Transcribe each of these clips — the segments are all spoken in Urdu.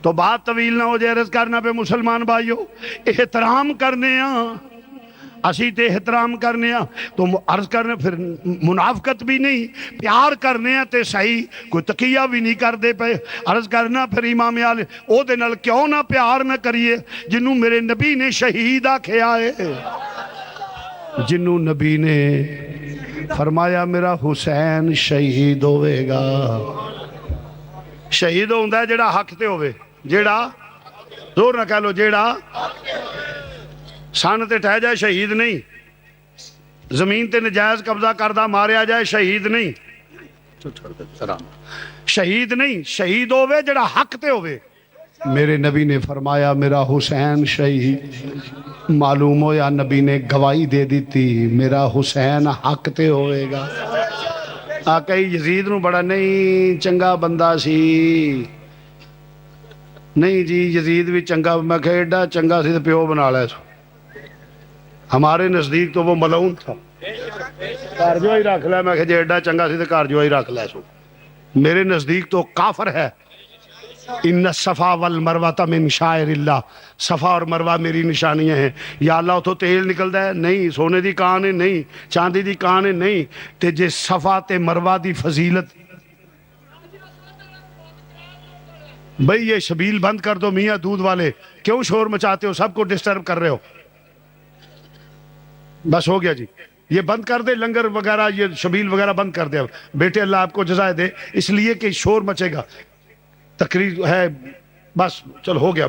تو بات طویل نہ ہو جائے، عرض کرنا پہ مسلمان بھائیو احترام کرنے اسی تے احترام کرنے تو عرض کرنے پھر منافقت بھی نہیں، پیار کرنے تے صحیح کوئی تقیہ بھی نہیں کر دے پہ عرض کرنا پھر امام علی او دے نال کیوں نہ پیار نہ کریے جنہوں میرے نبی نے شہید آکھیا ہے، جنہوں نبی نے فرمایا میرا حسین شہید ہوئے گا۔ شہید ہوندہ ہے جیڑا حق تے ہوئے، جیڑا زور نہ کہہ لو، جیڑا سان تے ٹھہ جائے شہید نہیں، زمین تے نجائز قبضہ کردہ ماریا جائے شہید نہیں، شہید نہیں، شہید ہوئے جڑا حق تے ہوئے۔ میرے نبی نے فرمایا میرا حسین شہید، معلوم ہو یا نبی نے گواہی دے دیتی میرا حسین حق تے ہوئے گا۔ آقای یزید نو بڑا نہیں چنگا بندہ سی، نہیں جی یزید بھی چنگا، میں کہا ایڈا چنگا سی تو پیو بنا لے سو، ہمارے نزدیک تو وہ ملعون تھا، کارجو ہی رکھ لے، میں کہا جی ایڈا چنگا سی تو کارجو ہی رکھ لے سو، میرے نزدیک تو کافر ہے۔ ان الصفا والمروہ من شائر اللہ، صفا اور مروہ میری نشانیاں ہیں۔ یا اللہ تو تیل نکلدا ہے نہیں، سونے دی کان ہے نہیں، چاندی دی کان ہے نہیں، تے جے صفا تے مروہ دی فضیلت، بھئی یہ شبیل بند کر دو میاں دودھ والے، کیوں شور مچاتے ہو، سب کو ڈسٹرب کر رہے ہو، بس ہو گیا جی، یہ بند کر دے لنگر وغیرہ، یہ شبیل وغیرہ بند کر دے بیٹے، اللہ آپ کو جزائے دے، اس لیے کہ شور مچے گا، تقریر ہے، بس چل ہو گیا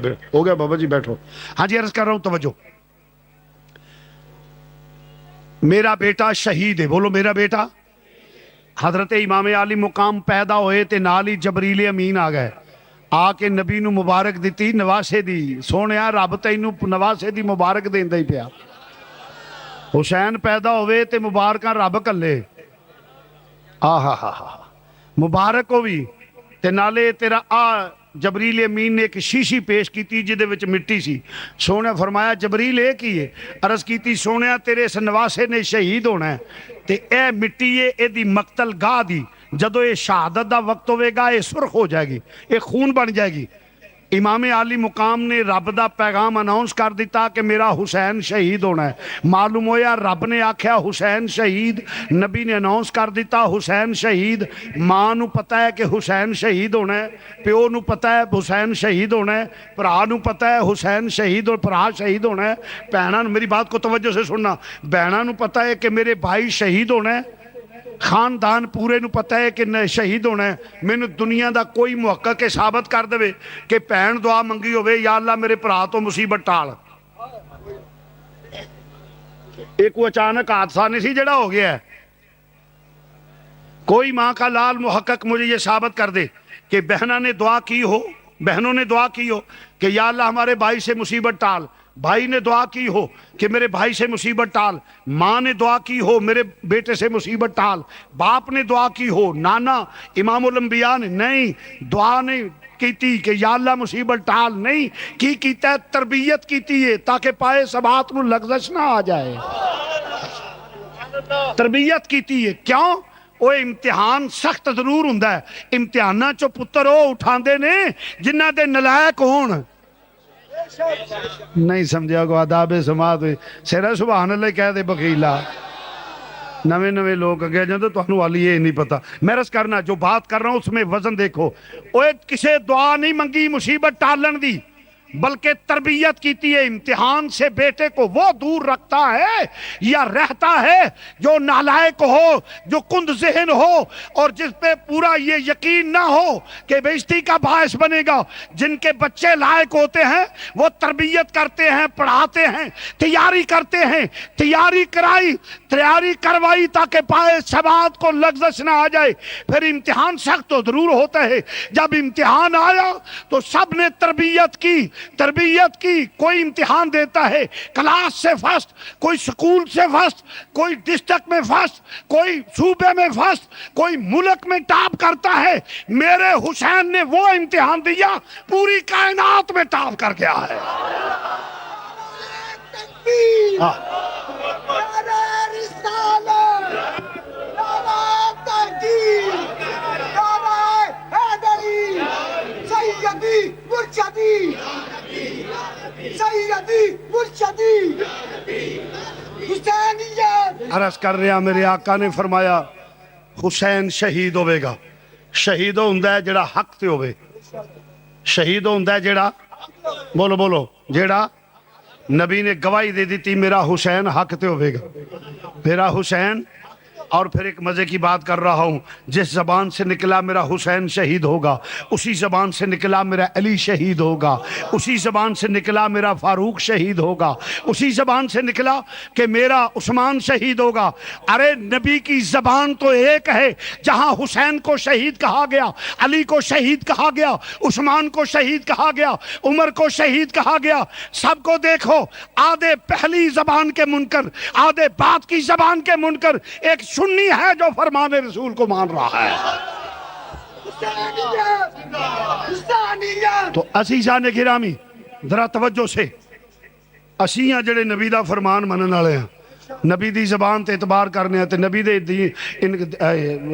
بابا جی بیٹھو۔ ہاں جی عرض کر رہا ہوں توجہ، میرا بیٹا شہید ہے، بولو میرا بیٹا۔ حضرت امام علی مقام پیدا ہوئے تے نالی جبریل امین آ گئے، آ کے نبی نو مبارک دیتی، نواسے دی، سونیا رب تینو نواسے دی مبارک دین دے پیا۔ حسین پیدا ہوئے تے مبارکاں رب کلے، مبارک ہوئی تے نالے تیرا جبریل امین نے ایک شیشی پیش کیتی جدے وچ مٹی سی، سونے فرمایا جبریل اے کی ہے، عرض کیتی سونے تیرے اس نواسے نے شہید ہونا ہے تے اے مٹی اے دی مقتل گاہ دی، جدو اے شہادت دا وقت ہوئے گا اے سرخ ہو جائے گی، اے خون بن جائے گی۔ امام علی مقام نے رب دا پیغام اناؤنس کر دیتا کہ میرا حسین شہید ہونا ہے، معلوم ہویا رب نے آکھیا حسین شہید، نبی نے اناؤنس کر دیتا حسین شہید، ماں نو پتہ ہے کہ حسین شہید ہونا ہے، پیو نو پتہ ہے حسین شہید ہونا ہے، پرا نو پتہ ہے حسین شہید اور پرا شہید ہونا ہے، بہناں، میری بات کو توجہ سے سننا، بہناں نو پتہ ہے کہ میرے بھائی شہید ہونا ہے، خاندان پورے نو پتہ ہے کہ شہید ہونا ہے۔ میں نے دنیا دا کوئی محقق کے ثابت کر دے کہ پہن دعا منگی ہوئے یا اللہ میرے پرا تو مصیبت ٹال، ایک وہ اچانک حادثہ نہیں سی جڑا ہو گیا ہے، کوئی ماں کا لال محقق مجھے یہ ثابت کر دے کہ بہنوں نے دعا کی ہو، بہنوں نے دعا کی ہو کہ یا اللہ ہمارے بھائی سے مصیبت ٹال، بھائی نے دعا کی ہو کہ میرے بھائی سے مصیبت ٹال، ماں نے دعا کی ہو میرے بیٹے سے مصیبت ٹال، باپ نے دعا کی ہو، نانا امام الانبیاء نے نہیں دعا نہیں کیتی کہ یا اللہ مصیبت ٹال، نہیں کی کیتا ہے تربیت کیتی ہے تاکہ پائے سبات نو لغزش نہ آ جائے، تربیت کیتی ہے، کیوں؟ وہ امتحان سخت ضرور ہوندا ہے، امتحاناں چو پتر وہ اٹھاندے نے جنہ دے نلائق ہون، نہیں سمجھا کو آداب سماعت ہوئی سیرہ سبحان اللہ کہہ دے بخیلہ، نوے نوے لوگ اگے جاندے تو انہوں والی یہ نہیں پتا، میں عرض کرنا جو بات کر رہا ہوں اس میں وزن دیکھو، اوہ کسے دعا نہیں منگی مصیبت ٹالن دی، بلکہ تربیت کیتی ہے، امتحان سے بیٹے کو وہ دور رکھتا ہے یا رہتا ہے جو نالائق ہو، جو کند ذہن ہو اور جس پہ پورا یہ یقین نہ ہو کہ بےزتی کا باعث بنے گا۔ جن کے بچے لائق ہوتے ہیں وہ تربیت کرتے ہیں، پڑھاتے ہیں، تیاری کرتے ہیں، تیاری کروائی تاکہ پائے سبات کو لغزش نہ آ جائے۔ پھر امتحان سخت تو ضرور ہوتا ہے، جب امتحان آیا تو سب نے تربیت کی، کوئی امتحان دیتا ہے کلاس سے فرسٹ، کوئی سکول سے فرسٹ، کوئی ڈسٹرکٹ میں فرسٹ، کوئی صوبے میں فرسٹ، کوئی ملک میں ٹاپ کرتا ہے۔ میرے حسین نے وہ امتحان دیا پوری کائنات میں ٹاپ کر گیا ہے۔ مرشدی سیدی مرشدی حسینیت عرض کر رہا میرے آقا نے فرمایا حسین شہید ہوے گا. شہید ہوندا ہے جڑا حق تے ہوے. شہید ہوندا ہے جڑا بولو بولو جڑا نبی نے گواہی دے دیتی میرا حسین حق تے ہوے گا. میرا حسین. اور پھر ایک مزے کی بات کر رہا ہوں, جس زبان سے نکلا میرا حسین شہید ہوگا اسی زبان سے نکلا میرا علی شہید ہوگا, اسی زبان سے نکلا میرا فاروق شہید ہوگا, اسی زبان سے نکلا کہ میرا عثمان شہید ہوگا. ارے نبی کی زبان تو ایک ہے. جہاں حسین کو شہید کہا گیا, علی کو شہید کہا گیا, عثمان کو شہید کہا گیا, عمر کو شہید کہا گیا, سب کو دیکھو آدھے پہلی زبان کے منکر, آدھے بات کی زبان کے منکر, ایک سنی ہے جو فرمان رسول کو مان رہا ہے. تو اسی جان گرامی ذرا توجہ سے, اسی ہیں جڑے نبی دا فرمان منن والے ہیں, نبی دی زبان تے اعتبار کرنے ہیں, تے نبی دی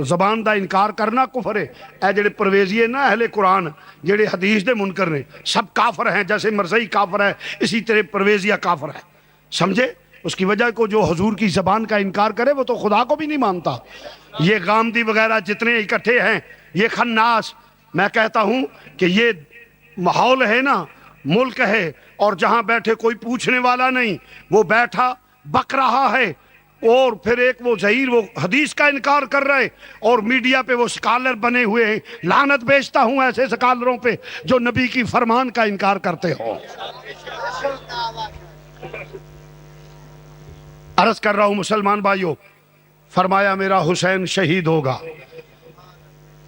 زبان دا انکار کرنا کفر ہے. اے جڑے پرویزی نا اہل قرآن جڑے حدیث دے منکر نے سب کافر ہیں. جیسے مرزئی کافر ہے اسی طرح پرویزیہ کافر ہے. سمجھے؟ اس کی وجہ کو جو حضور کی زبان کا انکار کرے وہ تو خدا کو بھی نہیں مانتا. یہ غامدی وغیرہ جتنے اکٹھے ہیں, یہ خناس, میں کہتا ہوں کہ یہ ماحول ہے نا, ملک ہے, اور جہاں بیٹھے کوئی پوچھنے والا نہیں, وہ بیٹھا بک رہا ہے, اور پھر ایک وہ ظہیر وہ حدیث کا انکار کر رہے, اور میڈیا پہ وہ سکالر بنے ہوئے ہیں. لعنت بیچتا ہوں ایسے سکالروں پہ جو نبی کی فرمان کا انکار کرتے ہو. عرض کر رہا ہوں مسلمان بھائیوں, فرمایا میرا حسین شہید ہوگا.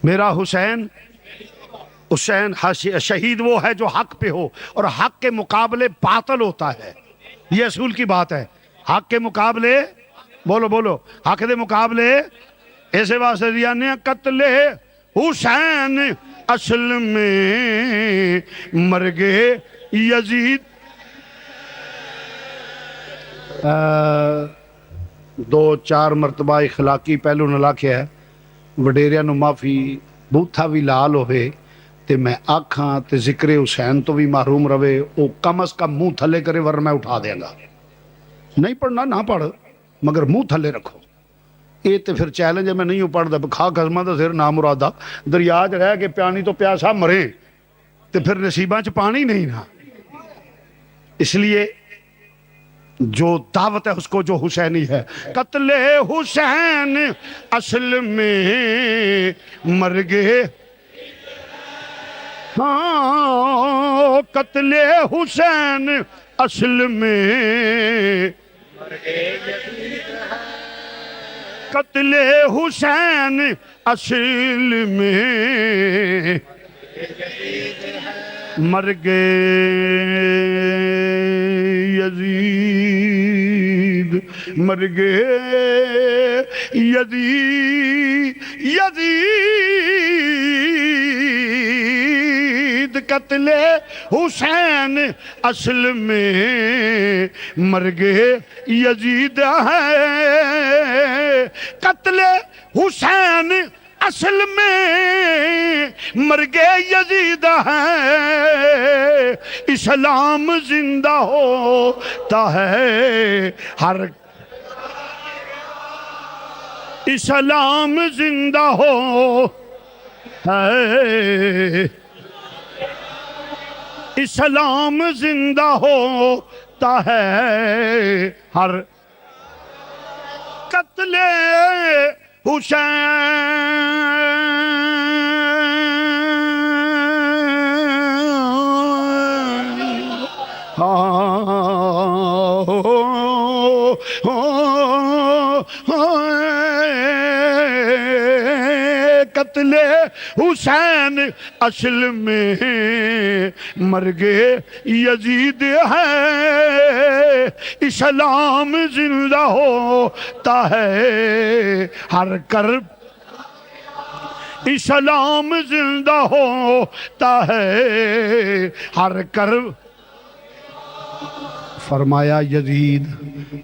میرا حسین شہید وہ ہے جو حق پہ ہو, اور حق کے مقابلے باطل ہوتا ہے. یہ اصول کی بات ہے. حق کے مقابلے بولو بولو حق دے مقابلے ایسے واسطے دیا نے قتل حسین اصل میں مرگے یزید. دو چار مرتبہ اخلاقی پہلو نہ لاکھیا ہے, وڈیریاں نو معافی بوتھا بھی لال ہوئے تے میں آکھاں تے ذکر حسین تو بھی محروم رہے, او کم از کم منہ تھلے کرے ورنہ میں اٹھا دیں گا. نہیں پڑھنا نہ پڑھ, مگر منہ تھلے رکھو. یہ تے پھر چیلنج ہے, میں نہیں پڑھ دا کھا خزمہ دا سر نام مرادہ دریا چ رہ کے پیانی تو پیاسا مرے تے پھر نصیباں چ پانی نہیں نا. اس لیے جو دعوت ہے اس کو جو حسینی ہے. قتل حسین اصل میں مرگے, ہاں قتل حسین اصل میں قتل حسین اصل میں مرگے یزید, مرگے یزید قتل حسین اصل میں مرگے یزید ہے. قتل حسین اصل میں مرگے یزید ہے. اسلام زندہ ہوتا ہے ہر, اسلام زندہ ہو ہے, اسلام زندہ ہوتا ہے ہر. قتل قتل حسین اصل میں مرگے یزید ہے. اسلام زندہ ہوتا ہے ہر کرب, اسلام زندہ ہوتا ہے ہر کرب. فرمایا یزید,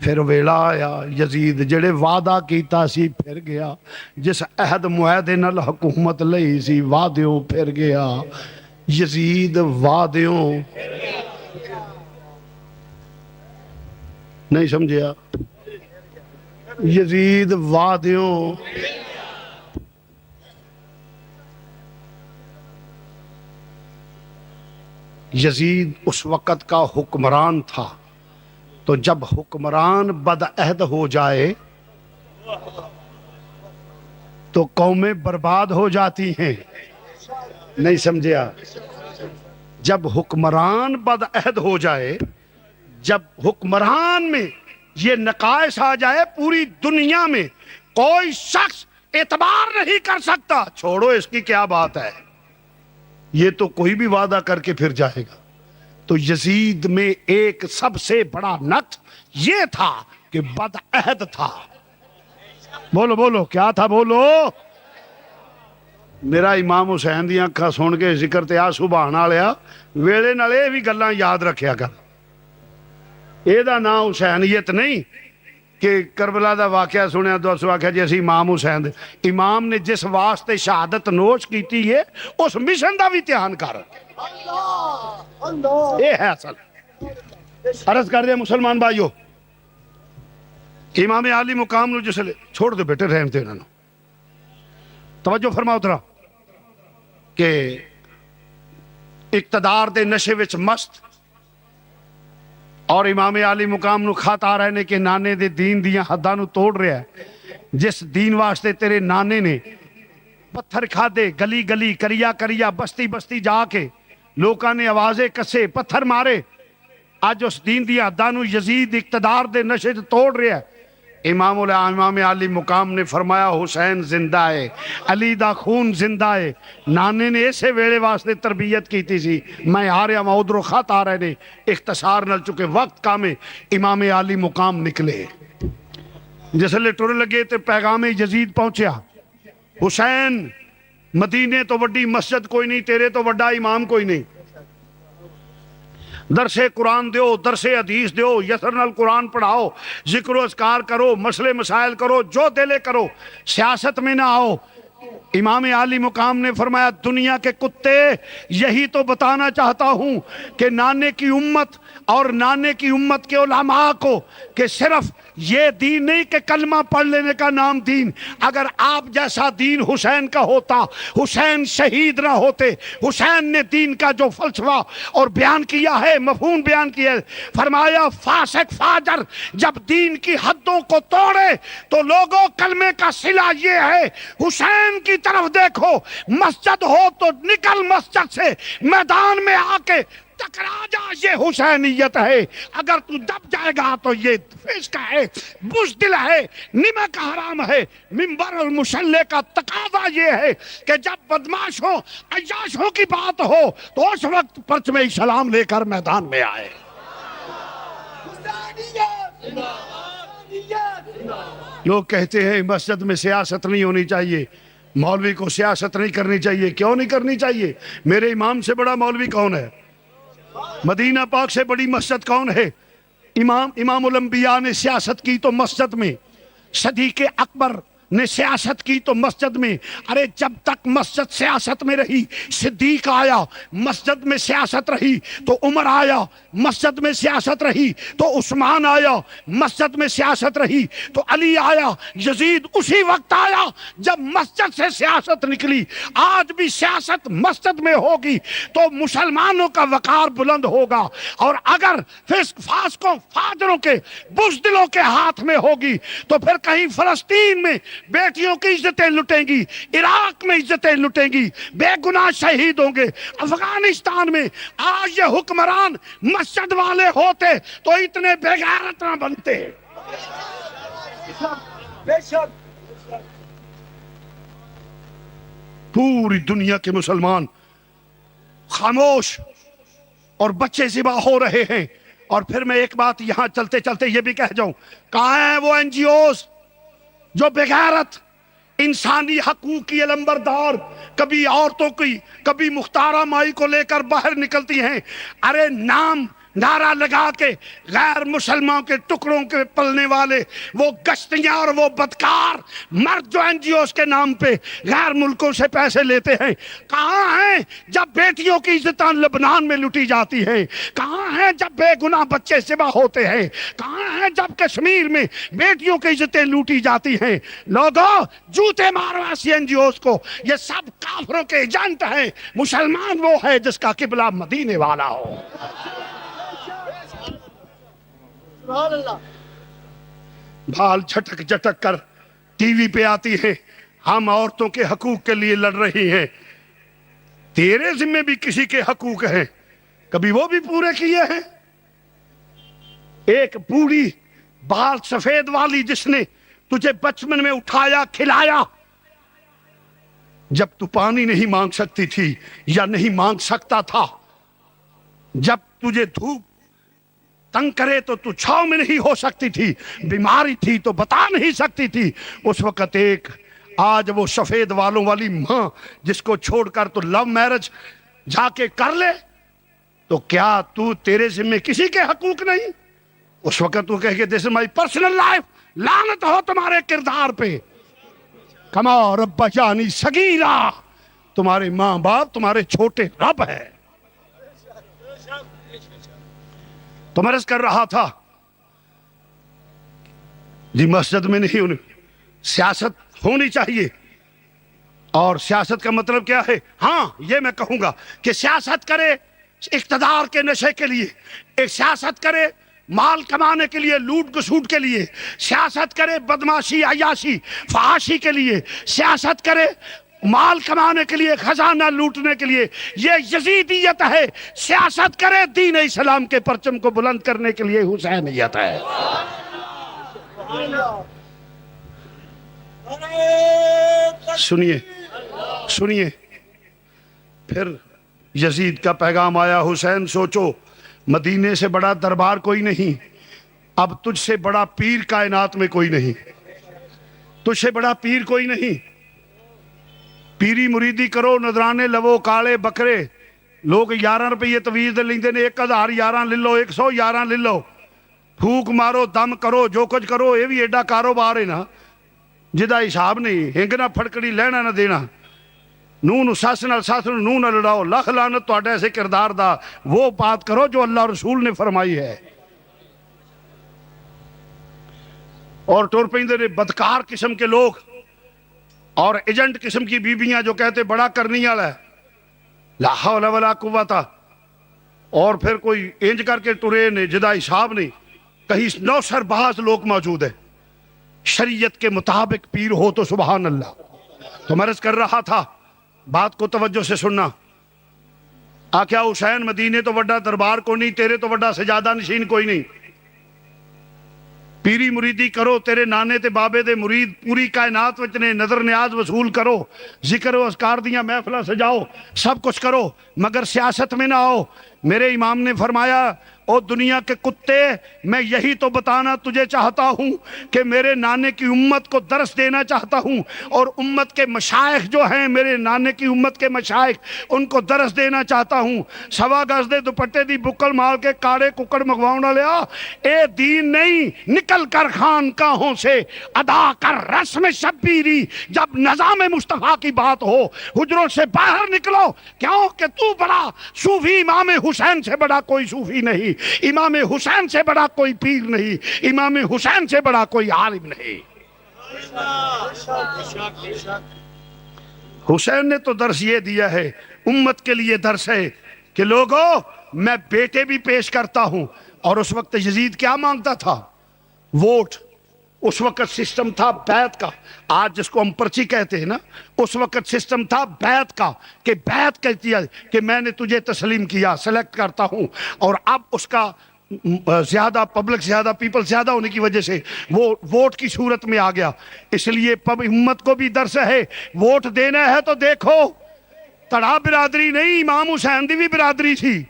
پھر ویلا آیا یزید جڑے وعدہ کیتا سی پھر گیا, جس عہد معاہدے نال حکومت لئی سی وعدیوں پھر گیا. یزید وعدوں نہیں سمجھے آپ؟ یزید وعدوں یزید اس وقت کا حکمران تھا، تو جب حکمران بدعہد ہو جائے تو قومیں برباد ہو جاتی ہیں، نہیں سمجھے آپ؟ جب حکمران بدعہد ہو جائے، جب حکمران میں یہ نقائص آ جائے، پوری دنیا میں کوئی شخص اعتبار نہیں کر سکتا، چھوڑو اس کی کیا بات ہے، یہ تو کوئی بھی وعدہ کر کے پھر جائے گا۔ تو یزید میں ایک سب سے بڑا نقص یہ تھا کہ بدعہد تھا۔ بولو بولو کیا تھا، بولو۔ میرا امام حسین دی اکھاں سن کے ذکر تے آ سبحان آلیا ویلے نال اے بھی گلاں یاد رکھیا کر، اے دا نام حسینیت نہیں کہ کربلا دا واقعہ سنیا تو اس واقعہ جی اسی امام حسین دے، امام نے جس واسطے شہادت نوش کیتی ہے اس مشن دا بھی دھیان کر، اے ہے اصل۔ عرض کر دیا مسلمان بھائیو، امام عالی مقام نو جس لے چھوڑ دو بیٹے، رہن دے انہوں نے، توجہ فرماؤ ترا کہ اقتدار دے نشے وچ مست اور امام عالی مقام نو کھاتا رہنے کے نانے دے دین دیاں حداں نو توڑ رہا ہے، جس دین واسطے تیرے نانے نے پتھر کھا دے، گلی گلی کریا کریا بستی بستی جا کے لوکاں نے آوازیں کسے پتھر مارے، آج اس دین دی حداں نو یزید اقتدار دے نشے توڑ رہا ہے۔ امام علی مقام نے فرمایا حسین زندہ ہے، علی دا خون زندہ ہے، نانے نے اسے ویلے واسطے تربیت کی تھی سی، میں آ رہا میں ادھروں خط آ رہے نے، اختصار نل چکے وقت کا میں امام علی مقام نکلے، جس لے ٹر لگے تے پیغام یزید پہنچیا، حسین مدینے تو وڈی مسجد کوئی نہیں، تیرے تو وڈا امام کوئی نہیں، درس قرآن دیو، درس حدیث دیو، یسر نال قرآن پڑھاؤ، ذکر و اذکار کرو، مسئلے مسائل کرو، جو دلے کرو، سیاست میں نہ آؤ۔ امام عالی مقام نے فرمایا دنیا کے کتے یہی تو بتانا چاہتا ہوں کہ نانے کی امت اور نانے کی امت کے علماء کو کہ صرف یہ دین نہیں کہ کلمہ پڑھ لینے کا نام دین، اگر آپ جیسا دین حسین کا ہوتا، حسین شہید نہ ہوتے، حسین نے دین کا جو فلسفہ اور بیان کیا ہے، مفہوم بیان کیا ہے، فرمایا فاسق فاجر جب دین کی حدوں کو توڑے تو لوگوں کلمے کا صلہ یہ ہے، حسین کی طرف دیکھو، مسجد ہو تو نکل مسجد سے، میدان میں آ کے ٹکرا جا، یہ حسینیت ہے، اگر تو دب جائے گا تو یہ فسق ہے، بزدل ہے، نمک حرام ہے۔ منبر اور مصلی کا تقاضا یہ ہے کہ جب بدماشوں عیاشوں کی بات ہو تو اس وقت پرچم اسلام لے کر میدان میں آئے۔ لوگ کہتے ہیں مسجد میں سیاست نہیں ہونی چاہیے، مولوی کو سیاست نہیں کرنی چاہیے، کیوں نہیں کرنی چاہیے؟ میرے امام سے بڑا مولوی کون ہے؟ مدینہ پاک سے بڑی مسجد کون ہے؟ امام الانبیاء نے سیاست کی تو مسجد میں، صدیق اکبر نے سیاست کی تو مسجد میں، ارے جب تک مسجد سیاست میں رہی، صدیق آیا مسجد میں سیاست رہی، تو عمر آیا مسجد میں سیاست رہی، تو عثمان آیا مسجد میں سیاست رہی، تو علی آیا، یزید اسی وقت آیا جب مسجد سے سیاست نکلی۔ آج بھی سیاست مسجد میں ہوگی تو مسلمانوں کا وقار بلند ہوگا، اور اگر فسق فاسقوں فاجروں کے بزدلوں کے ہاتھ میں ہوگی تو پھر کہیں فلسطین میں بیٹیوں کی عزتیں لٹیں گی، عراق میں عزتیں لٹیں گی، بے گناہ شہید ہوں گے۔ افغانستان میں آج یہ حکمران مسجد والے ہوتے تو اتنے بے غیرت نہ بنتے۔ پوری دنیا کے مسلمان خاموش اور بچے ذبح ہو رہے ہیں، اور پھر میں ایک بات یہاں چلتے چلتے یہ بھی کہہ جاؤں، کہاں ہیں وہ این جی اوز جو بغیرت انسانی حقوق کی علمبردار کبھی عورتوں کی کبھی مختارہ مائی کو لے کر باہر نکلتی ہیں. ارے نام نعرہ لگا کے غیر مسلمانوں کے ٹکڑوں کے پلنے والے وہ گشتیاں اور وہ بدکار مرد جو این جی اوز کے نام پہ غیر ملکوں سے پیسے لیتے ہیں کہاں ہیں جب بیٹیوں کی عزتیں لبنان میں لوٹی جاتی ہیں؟ کہاں ہیں جب بے گناہ بچے ذبح ہوتے ہیں؟ کہاں ہیں جب کشمیر میں بیٹیوں کی عزتیں لوٹی جاتی ہیں؟ لوگوں جوتے مارو ایسی این جی اوز کو، یہ سب کافروں کے ایجنٹ ہیں. مسلمان وہ ہے جس کا قبلہ مدینے والا ہو. سبحان اللہ. بھال جھٹک جھٹک کر ٹی وی پہ آتی ہے، ہم عورتوں کے حقوق کے لیے لڑ رہی ہیں. تیرے ذمہ بھی کسی کے حقوق ہیں، کبھی وہ بھی پورے کیے ہیں؟ ایک بوڑھی بال سفید والی جس نے تجھے بچپن میں اٹھایا کھلایا، جب تو پانی نہیں مانگ سکتی تھی یا نہیں مانگ سکتا تھا، جب تجھے دھوپ تنگ کرے تو تو چھاؤں میں نہیں ہو سکتی تھی، بیماری تھی تو بتا نہیں سکتی تھی، اس وقت ایک آج وہ سفید والوں والی ماں جس کو چھوڑ کر تو لو میرج جا کے کر لے، تو کیا تو تیرے ذمہ کسی کے حقوق نہیں؟ اس وقت تو کہے کہ دس از مائی پرسنل لائف. لعنت ہو تمہارے کردار پہ. کما رب جانی صغیرہ، تمہارے ماں باپ تمہارے چھوٹے رب ہے. تو میں عرض کر رہا تھا جی مسجد میں نہیں ہونی، سیاست ہونی چاہیے. اور سیاست کا مطلب کیا ہے؟ ہاں یہ میں کہوں گا کہ سیاست کرے اقتدار کے نشے کے لیے، ایک سیاست کرے مال کمانے کے لیے، لوٹ گسوٹ کے لیے، سیاست کرے بدماشی عیاشی فحاشی کے لیے، سیاست کرے مال کمانے کے لیے، خزانہ لوٹنے کے لیے. یہ یزیدیت ہے. سیاست کرے دین اسلام کے پرچم کو بلند کرنے کے لیے حسینیت ہے. سنیے سنیے پھر یزید کا پیغام آیا، حسین سوچو مدینے سے بڑا دربار کوئی نہیں، اب تجھ سے بڑا پیر کائنات میں کوئی نہیں، تجھ سے بڑا پیر کوئی نہیں. پیری مریدی کرو نظرانے لو کالے بکرے، لوگ 11 روپے تویز دے لیندے نے، 1011 لے لو 111 لے لو، پھوک مارو دم کرو جو کچھ کرو، یہ بھی ایڈا کاروبار ہے نا جدا حساب نہیں. ہنگ نہ پھڑکڑی لینا نہ دینا، نون ساس نال ساس نون نہ لڑاؤ، لکھ لعنت تہاڈے ایسے کردار دا. وہ بات کرو جو اللہ رسول نے فرمائی ہے. اور ٹور پیندے نے بدکار قسم کے لوگ اور ایجنٹ قسم کی بیبیاں جو کہتے بڑا کرنی والا ہے، لا حول ولا قوت، اور پھر کوئی انج کر کے ٹرے نے جدا حساب نہیں. کہیں نوسر باز لوگ موجود ہیں. شریعت کے مطابق پیر ہو تو سبحان اللہ. تو میں عرض کر رہا تھا، بات کو توجہ سے سننا. آکھیا حسین مدینے تو وڈا دربار کو نہیں، تیرے تو وڈا سجادہ نشین کوئی نہیں. پیری مریدی کرو، تیرے نانے تے بابے دے مرید پوری کائنات وچ نے، نظر نیاز وصول کرو، ذکر و اذکار دیاں محفلہ سجاؤ، سب کچھ کرو، مگر سیاست میں نہ آؤ. میرے امام نے فرمایا او دنیا کے کتے، میں یہی تو بتانا تجھے چاہتا ہوں کہ میرے نانے کی امت کو درس دینا چاہتا ہوں، اور امت کے مشائخ جو ہیں، میرے نانے کی امت کے مشائخ، ان کو درس دینا چاہتا ہوں. سوا گز دے دوپٹے دی بکل مال کے کاڑے ککڑ مگواؤں لیا، اے دین نہیں. نکل کر خانقاہوں سے ادا کر رسم شبیری. جب نظام مصطفیٰ کی بات ہو حجروں سے باہر نکلو، کیوں کہ تو بڑا صوفی، امام حسین سے بڑا کوئی صوفی نہیں، امام حسین سے بڑا کوئی پیر نہیں، امام حسین سے بڑا کوئی عالم نہیں. حسین نے تو درس یہ دیا ہے، امت کے لیے درس ہے کہ لوگوں میں بیٹے بھی پیش کرتا ہوں. اور اس وقت یزید کیا مانگتا تھا؟ ووٹ. اس وقت سسٹم تھا بیعت کا، آج جس کو ہم پرچی کہتے ہیں نا، اس وقت سسٹم تھا بیعت کا، کہ بیعت کہتی ہے کہ میں نے تجھے تسلیم کیا، سلیکٹ کرتا ہوں. اور اب اس کا زیادہ پبلک زیادہ پیپل زیادہ ہونے کی وجہ سے وہ ووٹ کی صورت میں آ گیا. اس لیے امت کو بھی درس ہے، ووٹ دینا ہے تو دیکھو تڑا برادری نہیں، امام حسین دی بھی برادری تھی،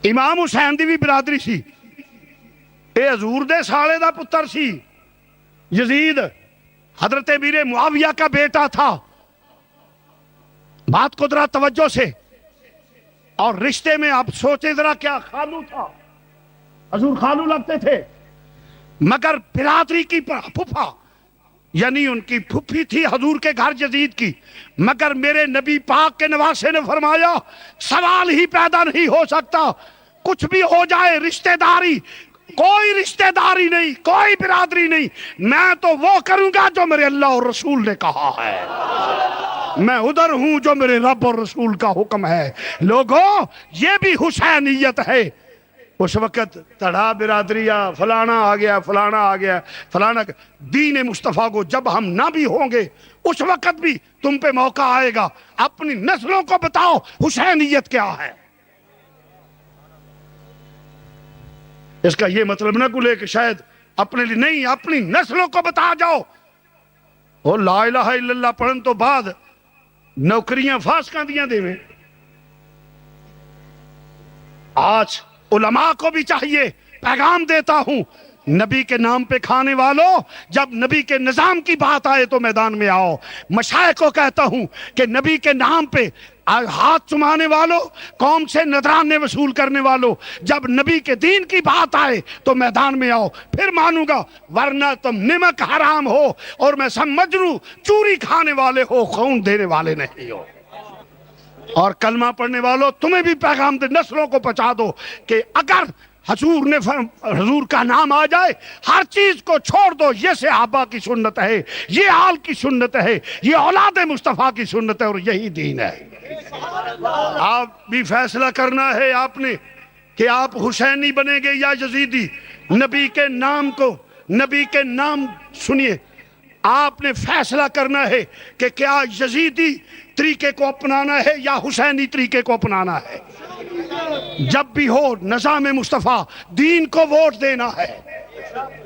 امام حسین دی بھی برادری سی. اے حضور دے سالے دا پتر سی یزید، حضرت امیر معاویہ کا بیٹا تھا. بات کو ذرا توجہ سے, اور رشتے میں آپ سوچیں ذرا, کیا خالو تھا, حضور خالو لگتے تھے, مگر برادری کی پھوپھا, یعنی ان کی پھوپھی تھی حضور کے گھر یزید کی. مگر میرے نبی پاک کے نواسے نے فرمایا سوال ہی پیدا نہیں ہو سکتا, کچھ بھی ہو جائے رشتہ داری, کوئی رشتہ داری نہیں, کوئی برادری نہیں, میں تو وہ کروں گا جو میرے اللہ اور رسول نے کہا ہے, میں ادھر ہوں جو میرے رب اور رسول کا حکم ہے. لوگوں یہ بھی حسینیت ہے. اس وقت تڑا برادری فلانا آ گیا, فلانا آ گیا, فلانا. دین مصطفیٰ کو جب ہم نہ بھی ہوں گے اس وقت بھی تم پہ موقع آئے گا, اپنی نسلوں کو بتاؤ حسینیت کیا ہے. اس کا یہ مطلب نہ کلے کہ شاید اپنے لیے نہیں, اپنی نسلوں کو بتا جاؤ. اور لا الہ الا اللہ پڑھن تو بعد نوکریاں فاسکاں دیاں دے میں. آج علماء کو بھی چاہیے, پیغام دیتا ہوں, نبی کے نام پہ کھانے والوں, جب نبی کے نظام کی بات آئے تو میدان میں آؤ. مشائخ کو کہتا ہوں کہ نبی کے نام پہ ہاتھ چمانے والوں, قوم سے نذرانے وصول کرنے والوں, جب نبی کے دین کی بات آئے تو میدان میں آؤ, پھر مانوں گا. ورنہ تم نمک حرام ہو اور میں سمجھ لوں چوری کھانے والے ہو, خون دینے والے نہیں ہو. اور کلمہ پڑھنے والوں تمہیں بھی پیغام دے, نسلوں کو پہنچا دو کہ اگر حضور کا نام آ جائے ہر چیز کو چھوڑ دو. یہ صحابہ کی سنت ہے, یہ آل کی سنت ہے, یہ اولاد مصطفیٰ کی سنت ہے, اور یہی دین ہے. آپ بھی فیصلہ کرنا ہے آپ نے کہ آپ حسینی بنیں گے یا یزیدی. نبی کے نام کو, نبی کے نام سنیے, آپ نے فیصلہ کرنا ہے کہ کیا یزیدی طریقے کو اپنانا ہے یا حسینی طریقے کو اپنانا ہے. جب بھی ہو نظام مصطفیٰ, دین کو ووٹ دینا ہے.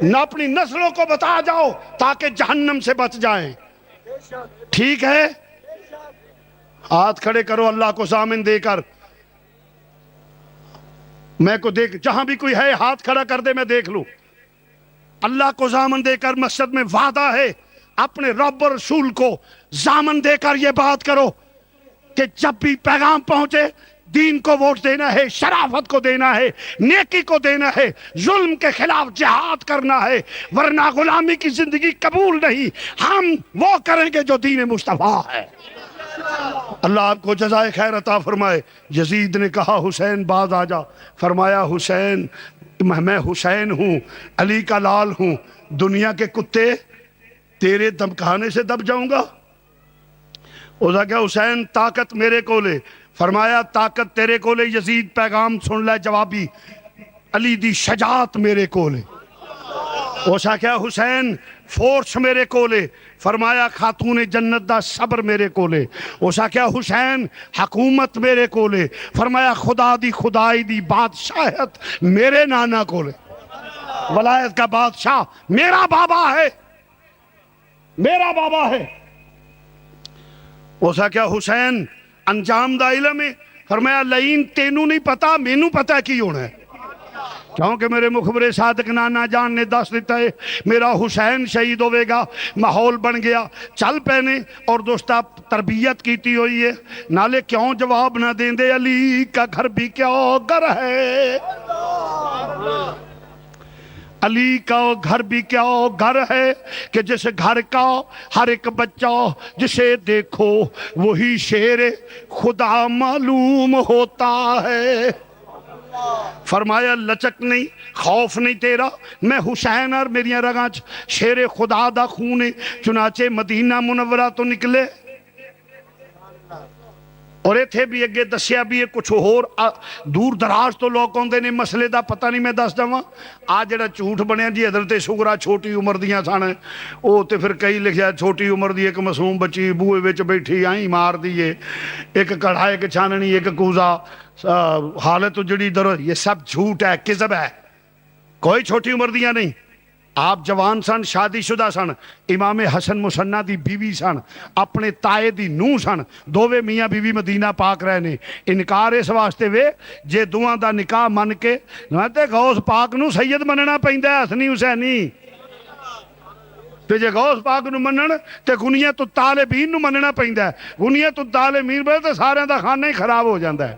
نہ اپنی نسلوں کو بتا جاؤ تاکہ جہنم سے بچ جائیں. ٹھیک ہے, ہاتھ کھڑے کرو اللہ کو ضامن دے کر. میں کو دیکھ, جہاں بھی کوئی ہے ہاتھ کھڑا کر دے, میں دیکھ لوں. اللہ کو ضامن دے کر مسجد میں وعدہ ہے, اپنے رب اور رسول کو ضامن دے کر یہ بات کرو کہ جب بھی پیغام پہنچے دین کو ووٹ دینا ہے, شرافت کو دینا ہے, نیکی کو دینا ہے, ظلم کے خلاف جہاد کرنا ہے, ورنہ غلامی کی زندگی قبول نہیں. ہم وہ کریں گے جو دین مصطفیٰ ہے. اللہ آپ کو جزائے خیر عطا فرمائے. یزید نے کہا حسین باز آ جا. فرمایا حسین, میں حسین ہوں, علی کا لال ہوں, دنیا کے کتے تیرے دمکانے سے دب جاؤں گا. اس نے کہا حسین طاقت میرے کو لے. فرمایا طاقت تیرے کو لے, یزید پیغام سن لے جوابی, علی دی شجاعت میرے کو لے. اس نے کہا حسین فورس میرے کو لے. فرمایا خاتون جنت دا صبر میرے کو لے. اس نے کہا حسین حکومت میرے کو لے. فرمایا خدا دی خدائی دی بادشاہت میرے نانا کو لے. ولایت کا بادشاہ میرا بابا ہے, میرا بابا ہے. اس نے کہا حسین انجام دا علم ہے. فرمایا لئین تینوں نہیں پتا, مینوں پتا کی ہونا ہے, کیونکہ میرے مخبر صادق نانا جان نے دس دیتا ہے میرا حسین شہید ہوئے گا. ماحول بن گیا, چل پہنے. اور دوستا تربیت کیتی ہوئی ہے, نالے کیوں جواب نہ دیں دے, علی کا گھر بھی کیا گھر ہے, علی کا گھر بھی کیا گھر ہے کہ جس گھر کا ہر ایک بچہ جسے دیکھو وہی شیر خدا معلوم ہوتا ہے. فرمایا لچک نہیں, خوف نہیں تیرا, میں حسین اور میریاں رگاں شیر خدا دا خون ہے. چنانچہ مدینہ منورہ تو نکلے, اور ایتھے بھی اگے دسیا بھی ہے کچھ اور دور دراز تو لوگ ہوندے نے, مسئلے دا پتہ نہیں میں دس جاواں. آج جڑا جھوٹ بنیا جی حضرت سغرا چھوٹی عمر دیاں سن, او تے پھر کئی لکھیا چھوٹی عمر دی ایک معصوم بچی بوئے وچ بیٹھی آئیں مار دیے, ایک کڑھا ایک چھاننی ایک کوزا, حالت جڑی در, یہ سب جھوٹ ہے, کذب ہے. کوئی چھوٹی عمر دیاں نہیں. آپ جوان سن, شادی شدہ سن, امام حسن مسنہ دی بیوی سن, اپنے تائے دی نو سن, دووے میاں بیوی مدینہ پاک رہنے. انکار اس واسطے وے جے دوہاں دا نکاح من کے تے غوث پاک نو سید مننا پیندا ہے, حسنی حسینی. ਤੇ ਜੇ ਗੌਸ ਪਾਕ ਨੂੰ ਮੰਨਣ ਤੇ ਗੁਨੀਆ ਤੋਂ ਤਾਲਿਬੀਨ ਨੂੰ ਮੰਨਣਾ ਪੈਂਦਾ। ਗੁਨੀਆ ਤੋਂ ਤਾਲਿਬੀਨ ਬਣੇ ਤਾਂ ਸਾਰਿਆਂ ਦਾ ਖਾਨਾ ਹੀ ਖਰਾਬ ਹੋ ਜਾਂਦਾ ਹੈ।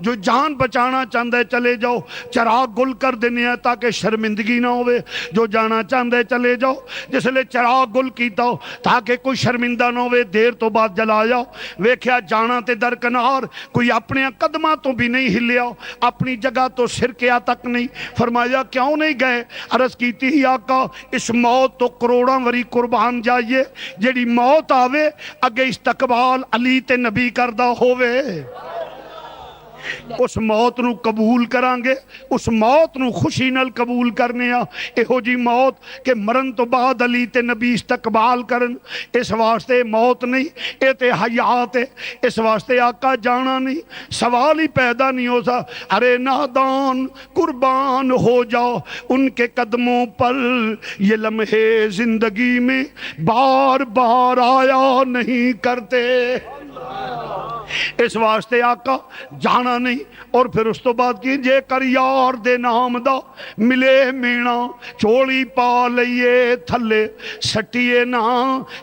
جو جان بچانا چاہتا ہے چلے جاؤ چراغ گل کر دینے ہیں تاکہ شرمندگی نہ ہوئے جو جانا چاہتا ہے چلے جاؤ جس لئے چراغ گل کیتا ہو تاکہ کوئی شرمندہ نہ ہوئے دیر تو بعد جلا جاؤ ویکھیا جانا تے درکنار کوئی اپنے قدمہ تو بھی نہیں ہلیا اپنی جگہ تو سرکیا تک نہیں فرمایا کیوں نہیں گئے عرض کیتی ہی آقا اس موت تو کروڑاں وری قربان جائیے جیڑی موت آوے اگے استقبال علی تے نبی کردہ ہووے اس موت نو قبول کرانگے اس موت نو خوشی نال قبول کرنے اہو جی موت کہ مرن تو بعد علی تے نبی استقبال کرن اس واسطے موت نہیں اے تے حیات ہے اس واسطے آقا جانا نہیں سوال ہی پیدا نہیں ہو سا ارے نادان قربان ہو جاؤ ان کے قدموں پر یہ لمحے زندگی میں بار بار آیا نہیں کرتے اس واسطے آقا جانا نہیں اور پھر اس تو بعد کی جے کر یار دے نام دا ملے مینا چوڑی پا لئیے تھلے سٹیے نا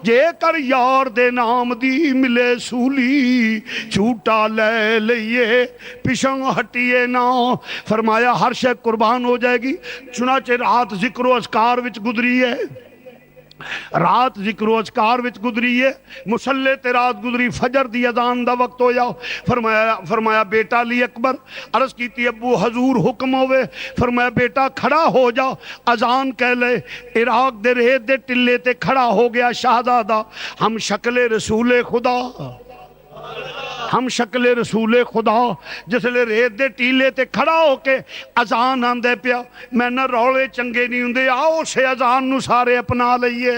جے کر یار دے نام دی ملے سولی چھوٹا لے لئیے پشنگ ہٹیے نا فرمایا ہر شے قربان ہو جائے گی چنانچہ رات ذکر و اذکار وچ گزری ہے رات ذکر و اذکار وچ گزری ہے مسلح تے رات گزری فجر دی اذان دا وقت ہو جاؤ فرمایا بیٹا علی اکبر عرض کیتی ابو حضور حکم ہوئے فرمایا بیٹا کھڑا ہو جا اذان کہہ لے عراق دے ریت دے ٹلے تے کھڑا ہو گیا شہزادہ ہم شکل رسول خدا ہم شکل رسول خدا جس لئے ریت دے ٹیلے تے کھڑا ہو کے اذان آندے پیا میں نہ رولے چنگے نہیں ہوندے آؤ سے اذان نو سارے اپنا لئیے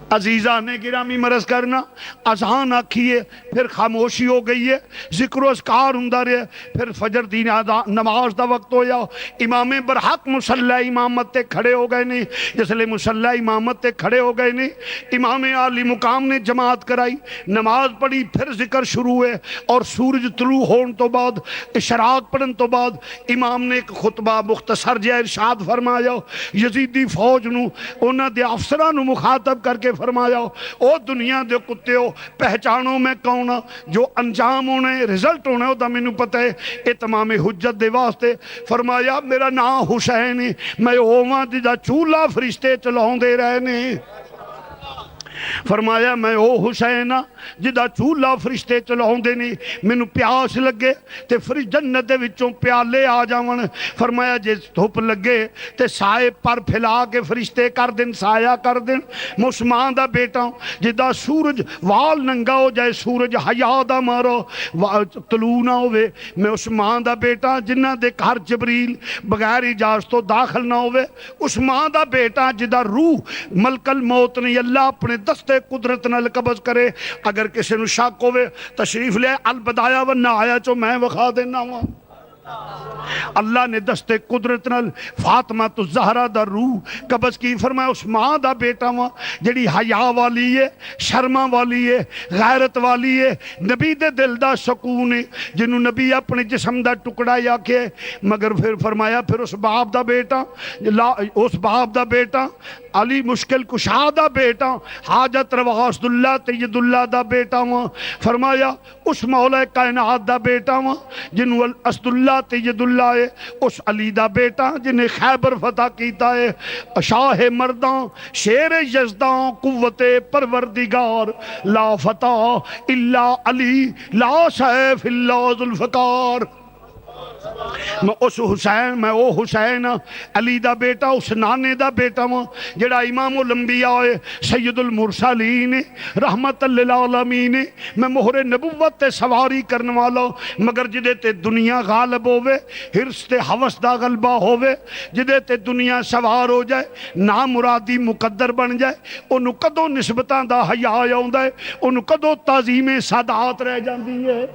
عزیزہ نے گرامی مرض کرنا اذان آکھیے پھر خاموشی ہو گئی ہے ذکر و اذکار ہوندا رہے پھر فجر دی نماز دا وقت ہو جاؤ امام برحق مصلی امامت تے کھڑے ہو گئے نہیں جس لئے مصلی امامت تے کھڑے ہو گئے نہیں امام عالی مقام نے جماعت کرائی نماز پڑھی پھر ذکر شروع ہوئے اور سورج طلوع ہون تو بعد اشراق پڑھن تو بعد امام نے ایک خطبہ مختصر جہ ارشاد فرمایا یزیدی فوج نو انہاں دے افسران نو مخاطب کر کے فرمایا او دنیا دے کتے ہو پہچانوں میں کون جو انجام ہونے رزلٹ ہونے دا میں نو پتہ ہے اے تمام حجت دے واسطے فرمایا میرا نام حسین ہے میں اوہاں دی دا چولہ فرشتے چلاؤں دے رہنے فرمایا میں او حسین جدا چولہ فرشتے چلاؤں دے نہیں میں نو پیاس لگے تے فرشت جنت دے وچوں پیالے آ جاون فرمایا جے دھوپ لگے تے سائے پر پھیلا کے فرشتے کر دن سایہ کر دن مسلمان دا بیٹا جدا سورج وال ننگا ہو جائے سورج حیا دا مارو طلوع نہ ہوئے میں عثمان دا بیٹا جنہ دے گھر جبریل بغیر اجازت تو داخل نہ ہوئے عثمان دا بیٹا جدا روح ملک الموت نہیں اللہ اپنے دستے قدرت نال قبض کرے اگر کسی نو شک ہوئے تشریف لے البدایہ و نہایہ چو میں وخا دینا ہوا اللہ نے دستے قدرت نال فاطمہ تو زہرہ دا روح قبض کی فرمایا اس ماں دا بیٹا ماں جڑی حیا والی ہے شرما والی ہے غیرت والی ہے نبی دے دل دا سکون ہے جنہوں نبی اپنے جسم دا ٹکڑا یا کے مگر پھر فرمایا پھر اس باپ دا بیٹا علی مشکل کشا دا بیٹا حاجت روا اسد اللہ تید اللہ دا بیٹا ماں فرمایا اس مولا کائنات دا ماں جنہوں اسد اللہ تید اللہ ہے اس علی دا بیٹا جنہیں خیبر فتح کیتا ہے شاہ مردان شیر یزدان قوت پروردگار لا فتح الا علی لا سیف الا ذوالفقار میں او حسین علی دا بیٹا اس نانے دا بیٹا ہوں جڑا امام الانبیاء ہے سید المرسلین رحمت للعالمین میں مہر نبوت تے سواری کرنے والا مگر جدے تے دنیا غالب ہوئے حرص تے حوث دا غلبہ ہوئے جدے تے دنیا سوار ہو جائے نامرادی مقدر بن جائے انہوں کدو نسبتاں دا حیا آؤندا ہے انہوں کدو تعظیم سادات رہ جاندی ہے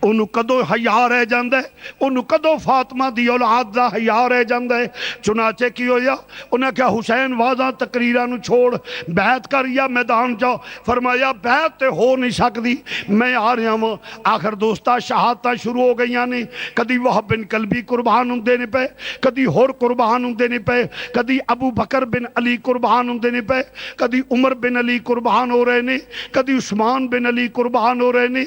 ਉਹਨੂੰ ਕਦੋਂ ਹਯਾ ਰਹਿ ਜਾਂਦਾ ਹੈ, ਉਹਨੂੰ ਕਦੋਂ ਫਾਤਮਾ ਦੀ ਔਲਾਦ ਦਾ ਹਯਾ ਰਹਿ ਜਾਂਦਾ ਹੈ। ਚੁਨਾਚੇ ਕੀ ਹੋਇਆ, ਉਹਨੇ ਕਿਹਾ ਹੁਸੈਨ ਵਾਜ਼ਾਂ ਤਕਰੀਰਾਂ ਨੂੰ ਛੋੜ, ਬੈਤ ਕਰ ਜਾਂ ਮੈਦਾਨ ਜਾ। ਫਰਮਾਇਆ ਬੈਤ ਤੇ ਹੋ ਨਹੀਂ ਸਕਦੀ, ਮੈਂ ਆ ਰਿਹਾ ਵਾਂ। ਆਖਰ ਦੋਸਤਾ ਸ਼ਹਾਦਤਾਂ ਸ਼ੁਰੂ ਹੋ ਗਈਆਂ ਨੇ। ਕਦੀ ਵਹਾਬ ਬਿਨ ਕਲਬੀ ਕੁਰਬਾਨ ਹੁੰਦੇ ਨੇ ਪਏ, ਕਦੀ ਹੋਰ ਕੁਰਬਾਨ ਹੁੰਦੇ ਨੇ ਪਏ, ਕਦੀ ਅਬੂ ਬਕਰ ਬਿਨ ਅਲੀ ਕੁਰਬਾਨ ਹੁੰਦੇ ਨੇ ਪਏ, ਕਦੀ ਉਮਰ ਬਿਨ ਅਲੀ ਕੁਰਬਾਨ ਹੋ ਰਹੇ ਨੇ, ਕਦੀ ਉਸਮਾਨ ਬਿਨ ਅਲੀ ਕੁਰਬਾਨ ਹੋ ਰਹੇ ਨੇ,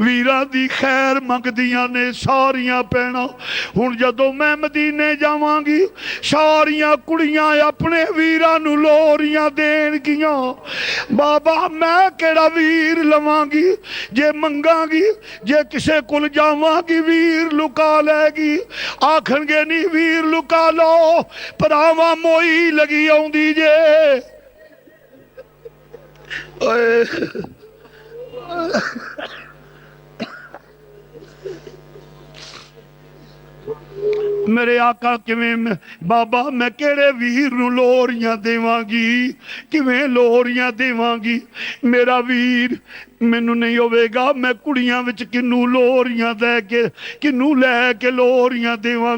ਵੀਰਾਂ ਦੀ ਖੈਰ ਮੰਗਦੀਆਂ ਨੇ ਸਾਰੀਆਂ ਭੈਣਾਂ। ਹੁਣ ਜਦੋਂ ਮੈਂ ਮਦੀਨੇ ਜਾਵਾਂਗੀ ਸਾਰੀਆਂ ਕੁੜੀਆਂ ਆਪਣੇ ਵੀਰਾਂ ਨੂੰ ਲੋਰੀਆਂ ਦੇਣਗੀਆਂ। ਬਾਬਾ ਮੈਂ ਕਿਹੜਾ ਵੀਰ ਲਵਾਂਗੀ ਜੇ ਮੰਗਾਂਗੀ, ਜੇ ਕਿਸੇ ਕੋਲ ਜਾਵਾਂਗੀ ਵੀਰ ਲੁਕਾ ਲੈਗੀ। ਆਖਣਗੇ ਨਹੀਂ ਵੀਰ ਲੁਕਾ ਲੋ, ਭਰਾਵਾਂ ਮੋਈ ਲਗੀ ਆਉਂਦੀ ਜੇ। ਓਏ میرے آقا کیویں بابا میں کیڑے ویر نو لوریاں دیواں کیویں لوریاں دیواں میرا ویر مینوں نہیں ہوے گا میں کڑیاں وچ کنوں لوریاں دے کے کنوں لے کے لوریاں دیواں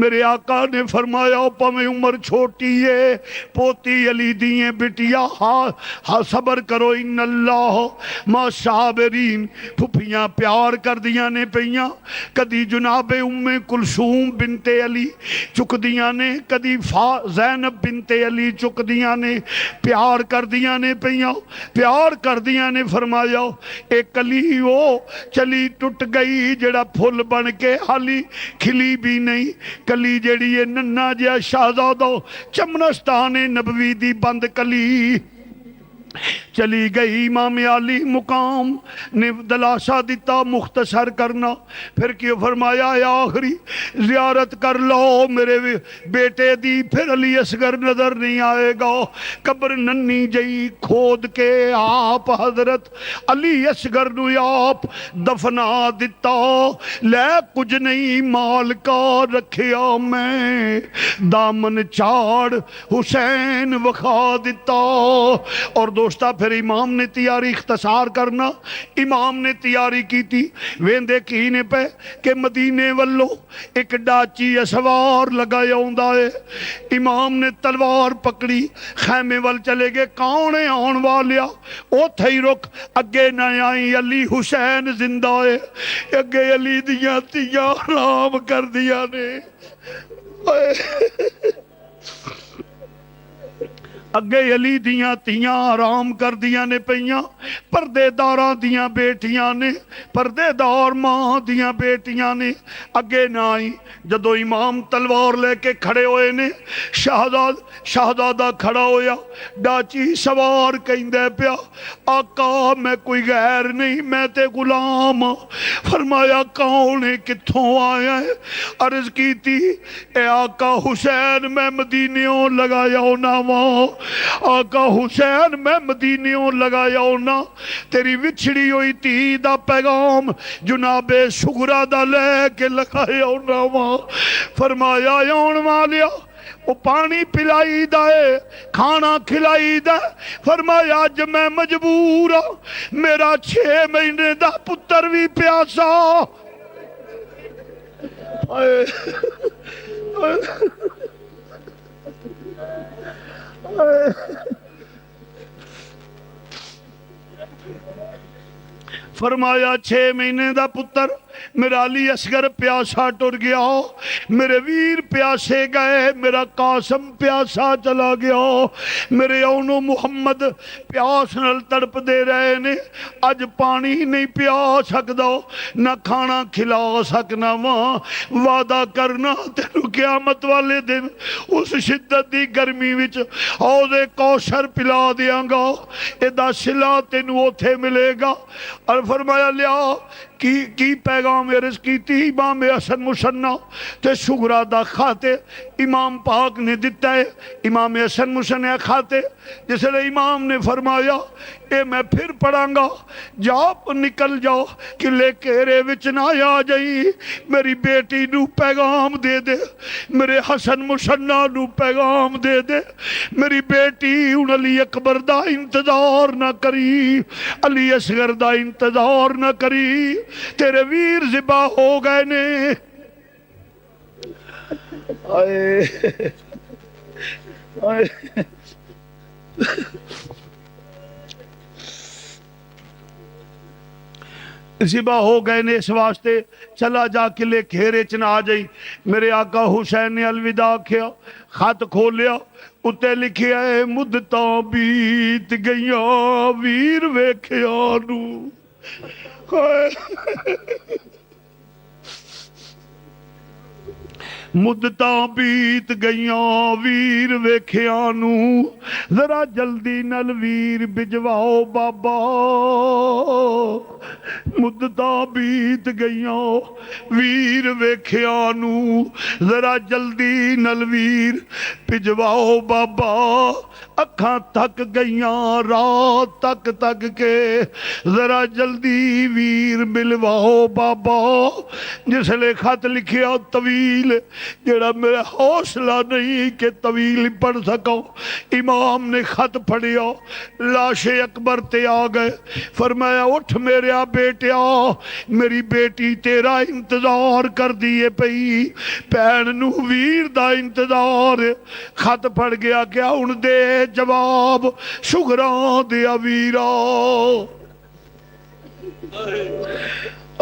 میرے آقا نے فرمایا پویں عمر چھوٹی ہے پوتی علی دیئے بٹیا ہاں صبر کرو ان اللہ ما صابرین پھپھیاں پیار کر دیاں نے پیاں کدی جناب ام کلثوم بنت علی چک دیاں نے کدی زینب بنت علی چک دیاں نے پیار کر دیاں نے پیاں پیار کر دیاں نے فرمایا ایک کلی وہ چلی ٹوٹ گئی جڑا پھول بن کے حالی کھلی بھی نہیں کلی جڑی یہ ننا جیا شہزادہ چمنستان نبوی دی بند کلی چلی گئی امام علی مقام نے دلاسا دیتا مختصر کرنا پھر کیوں فرمایا یا آخری زیارت کر لو میرے بیٹے دی پھر علی اصغر نظر نہیں آئے گا قبر ننی جئی کھود کے آپ حضرت علی اصغر نو آپ دفنا دیتا لے کچھ نہیں مال کا رکھیا میں دامن چاڑ حسین وکھا دیتا اور دوستا پھر امام نے تیاری اختصار کرنا امام نے تیاری کی تھی ویندے کینے پہ کہ مدینے والو ایک ڈاچی اسوار لگایا ہوندہ ہے امام نے تلوار پکڑی خیمے وال چلے گے کاؤنے آن والیا او تھئی رک اگے نہ آئی علی حسین زندہ ہے اگے علی دیاں تیاں رام کر دیا نے اگے علی دیاں تیاں آرام کر دیاں نے پیاں پردے داراں دیاں بیٹیاں نے پردے دار ماں دیاں بیٹیاں نے اگے نہ آئی جدو امام تلوار لے کے کھڑے ہوئے نے شہزادہ کھڑا ہویا ڈاچی سوار کہیں دے پیا آقا میں کوئی غیر نہیں میں تے غلام فرمایا کون ہے کتھوں آیا ہے عرض کی تھی اے آقا حسین میں مدینیوں لگایا ہونا وہاں آقا حسین میں مدینیوں لگایا ہونا تیری وچھڑی ہوئی تھی دا پیغام جناب سغرا دا لے کے لگایا ہونا وہاں فرمایا یون والیا وہ پانی پلائی دائے کھانا کھلائی دائے فرمایا آج میں مجبور ہوں میرا 6 مہینے دا پتر بھی پیاسا فرمایا 6 مہینے دا پتر میرا علی اصغر پیاسا ٹر گیا میرے ویر پیاسے گئے میرا قاسم پیاسا چلا گیا میرے اونو محمد پیاس نل تڑپ دے رہے نے اج پانی نہیں پیا سکدا نہ کھانا کھلا سکنا وہاں وعدہ کرنا تینو قیامت والے دن اس شدت دی گرمی وچ حوض کوثر پلا دیاں گا ادا صلہ تینو اوتھے ملے گا اور فرمایا لیا کی پیغام عرض کی تھی امام حسن مسنہ تے سغرا دا کھاتے امام پاک نے دیتا ہے امام حسن مسنہ کھاتے جس لئے امام نے فرمایا اے میں پھر پڑھاں گا جاؤ نکل جاؤ کہ لے کیرے وچ نہ آ جائی میری بیٹی نو پیغام دے دے میرے حسن مسنہ نو پیغام دے دے میری بیٹی ان علی اکبر دا انتظار نہ کری علی اصغر دا انتظار نہ کری تیرے ویر ذبح ہو گئے نے ذبح ہو گئے نے اس واسطے چلا جا کے لے گھیرے چ نہ آ جائی میرے آقا حسین نے الوداع کیا خط کھولیا اتے لکھیا ہے مدتاں بیت گئیاں ویر ویکھیا نو ਮੁੱਦਤਾਂ ਬੀਤ ਗਈਆਂ ਵੀਰ ਵੇਖਿਆਂ ਨੂੰ, ਜ਼ਰਾ ਜਲਦੀ ਨਾਲ ਵੀਰ ਬਿਜਵਾਓ ਬਾਬਾ। ਮੁੱਦਤਾਂ ਬੀਤ ਗਈਆਂ ਵੀਰ ਵੇਖਿਆਂ ਨੂੰ, ਜ਼ਰਾ ਜਲਦੀ ਨਾਲ ਵੀਰ ਭਿਜਵਾਓ ਬਾਬਾ। ਅੱਖਾਂ ਥੱਕ ਗਈਆਂ ਰਾਤ ਤੱਕ ਤੱਕ ਕੇ, ਜ਼ਰਾ ਜਲਦੀ ਵੀਰ ਮਿਲਵਾਓ ਬਾਬਾ। ਜਿਸਲੇ ਖਤ ਲਿਖਿਆ ਤਵੀਲ, ਜਿਹੜਾ ਮੇਰਾ ਹੌਸਲਾ ਨਹੀਂ کہ طویل پڑھ سکو، امام نے خط پڑھیا، لاش اکبر تے آ گئے، فرمایا اٹھ میرا بیٹیا، میری بیٹی تیرا انتظار کر دیے پئی، بہن نو ویر دا انتظار۔ خط پڑھ گیا کیا ان دے جواب، شکراں دیا ویرا۔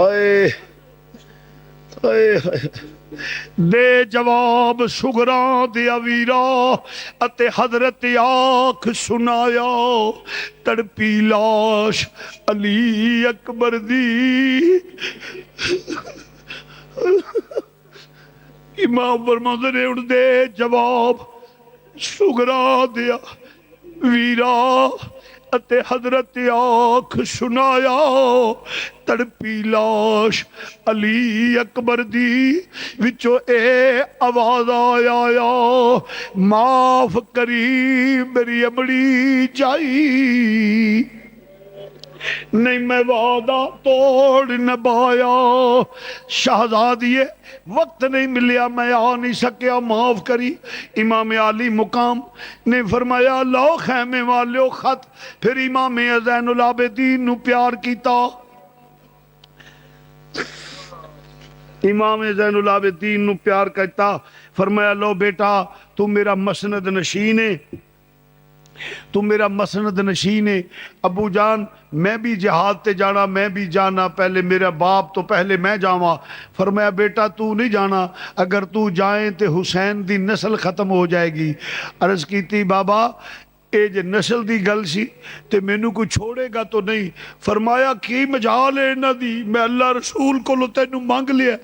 اے دے جواب شکراں دیا ویرا، اتے حضرت آنکھ سنایا، تڑپی لاش علی اکبر دی۔ امام فرماندے نے ان دے جواب شکراں دیا ویرا، اتے حضرت آنکھ سنایا، تڑپی لاش علی اکبر دی۔ وچو اے آواز آیا، معاف کری میری امڑی جائی، نہیں میں وعدہ توڑ نبھایا۔ شہزادیے وقت نہیں ملیا، میں آ نہیں سکیا، معاف کری۔ امام علی مقام نے فرمایا لو خیمے والو خط، پھر امام زین العابدین نو پیار کیتا۔ امام زین العابدین نو پیار کیتا، فرمایا لو بیٹا تو میرا مسند نشین ہے، تو میرا مسند نشین ہے۔ ابو جان میں بھی جہاد تے جانا، میں بھی جانا، پہلے میرا باپ تو پہلے میں جاواں۔ فرمایا بیٹا تو نہیں جانا، اگر تو جائیں تے حسین دی نسل ختم ہو جائے گی۔ عرض کیتی بابا اے جے نسل دی گل سی تے مینوں کوئی چھوڑے گا تو نہیں۔ فرمایا کی مجال ہے انہاں دی، میں اللہ رسول کولوں تینوں مانگ لیا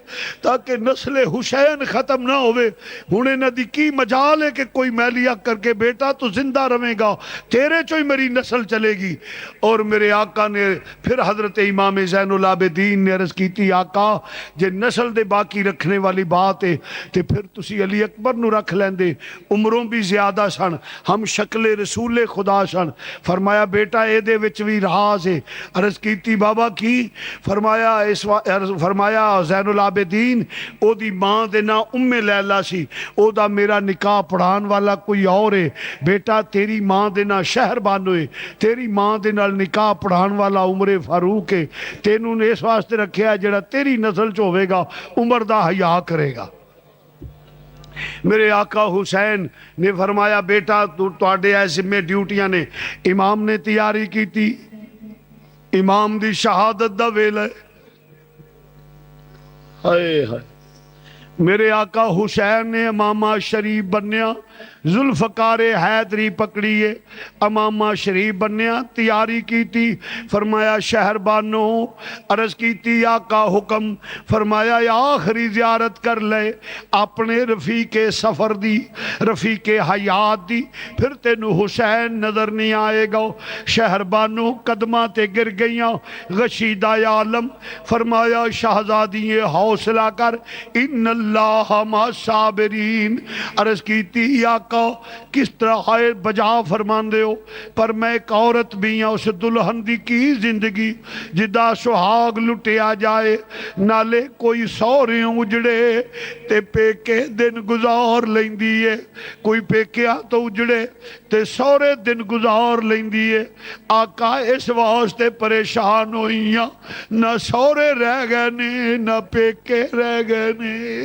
تاکہ نسل حسین ختم نہ ہوئے، ہن انہاں دی کی مجال ہے کہ کوئی میلیا کر کے بیٹا تو زندہ رہے گا، تیرے چوں ہی میری نسل چلے گی۔ اور میرے آقا نے پھر حضرت امام زین العابدین نے عرض کیتی آقا جے نسل دے باقی رکھنے والی بات ہے تے پھر تسی علی اکبر نو رکھ لیندے، عمروں بھی زیادہ سن، ہم شکل رسول خدا سن۔ فرمایا بیٹا اے دے وچ بھی راز ہے۔ عرض کیتی بابا کی؟ فرمایا زین العابدین او دی ماں دے نا ام لیلہ سی، او دا میرا نکاح پڑھان والا کوئی اور ہے۔ بیٹا تیری ماں دے نا شہر بانو ہے، تیری ماں دے نال نکاح پڑھان والا عمر فاروق ہے، تینوں نے اس واسطے رکھیا جڑا تیری نسل چ ہوے گا عمر دا حیا کرے گا۔ میرے آقا حسین نے فرمایا بیٹا تواڈے ایسے میں ڈیوٹیاں نے۔ امام نے تیاری کی تھی، امام دی شہادت دا ویلا ہے۔ ہائے ہائے میرے آقا حسین نے امامہ شریف بنیا، ذوالفقار حیدری پکڑیے، امامہ شریف بنیا، تیاری کی تھی۔ فرمایا شہر بانو، عرض کی تھی آقا حکم، فرمایا آخری زیارت کر لے اپنے رفیق سفر دی، رفیق حیات دی، پھر تینو حسین نظر نہیں آئے گا۔ شہر بانو قدمہ تے گر گئیاں، غشیدہ عالم، فرمایا شہزادی حوصلہ کر، ان اللہ مع صابرین۔ عرض کی تھی آقا کس طرح ہے بجا فرمان دے ہو، پر میں ایک عورت بھی ہوں، اس دلہن دی کی زندگی جدا سہاگ لٹیا جائے، نالے کوئی سورے اجڑے تے پیکے دن گزار لیندی ہے، کوئی پیکیا تو اجڑے تے سورے دن گزار لیندی ہے۔ آقا اس واسطے پریشان ہوئیاں، نہ سورے رہ گئے نے نہ پیکے رہ گئے نے۔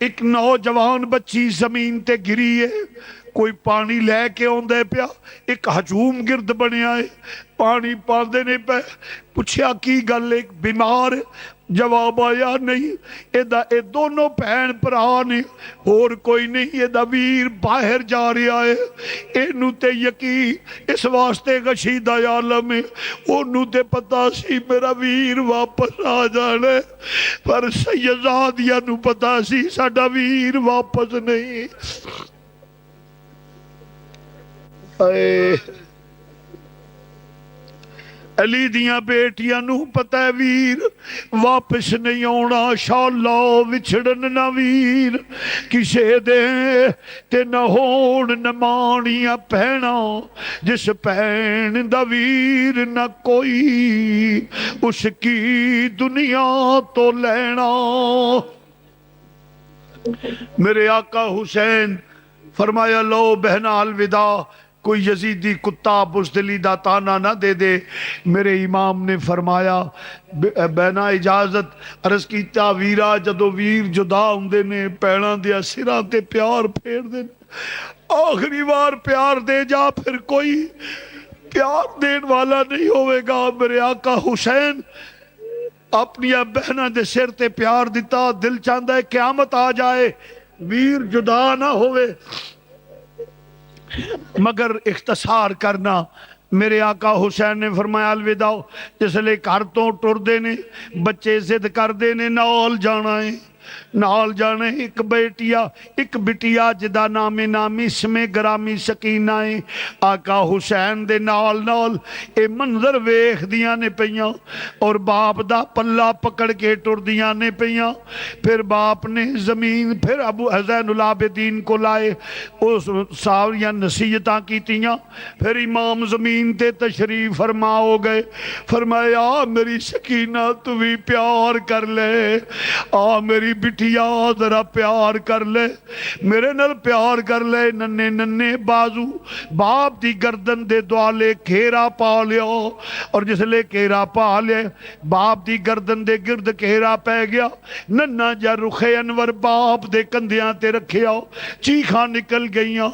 ایک نوجوان بچی زمین تے گری ہے، کوئی پانی لے کے آندا پیا، ایک ہجوم گرد بنیا ہے، پانی پاندے نے پے، پوچھیا کی گل، ایک بیمار ہے؟ جواب آیا نہیں، اے دونوں بہن بھرا نے، اور کوئی نہیں، اے ویر باہر جا رہا ہے، اینو تے یقین اس واسطے غشیدہ عالم ہے، اونوں تے پتا سی میرا ویر واپس آ جانا ہے، پر سیدزادیہ نو پتا سی ساڈا ویر واپس نہیں۔ اے علی دیاں بیٹیاں نو پتہ ہے ویر واپس نہیں آنا، شاءاللہ وچھڑن نہ ویر کسے دے تے نہ ہون نمانیاں پہنا، جس پہن دا ویر نہ کوئی اس کی دنیا تو لینا۔ میرے آقا حسین فرمایا لو بہنا الوداع، کوئی یزیدی کتا بزدلی دا تانا نہ دے دے۔ میرے امام نے فرمایا بہنا اجازت، عرض کیتا ویرا جدو ویر جدا ہوندے نے پیڑاں دیا سراں تے پیار پھیر دے، آخری بار پیار دے جا، پھر کوئی پیار دین والا نہیں ہوئے گا۔ میرے آقا حسین اپنی بہنہ دے سر تے پیار دیتا، دل چاہتا ہے قیامت آ جائے ویر جدا نہ ہوئے، مگر اختصار کرنا۔ میرے آقا حسین نے فرمایا الوداع، جس لئے گھر تو ٹر دے نے، بچے ضد کر دے نے نال جانا ہے، نال جانے ایک بیٹیا ایک بٹیا جدا نامی اسم گرامی سکینہ ہے، آقا حسین دے نال نال اے منظر ویخ دیاں نے پیاں، اور باپ دا پلہ پکڑ کے ٹر دیاں نے پیاں۔ پھر باپ نے زمین، پھر ابو زین العابدین کو لائے، اس ساریاں نصیحتاں کیتیاں، پھر امام زمین تے تشریف فرما ہو گئے، فرمایا میری سکینہ تو بھی پیار کر لے، میری بٹیا ذرا پیار کر لے، میرے نال پیار کر لے۔ ننے ننے بازو باپ دی گردن دے دوالے گھیرا پا لیا، اور جس لے گھیرا پا لے باپ دی گردن دے گرد گھیرا پہ گیا، ننا جا رخ انور باپ دے کندیاں تے رکھیا، چیخاں نکل گئیاں،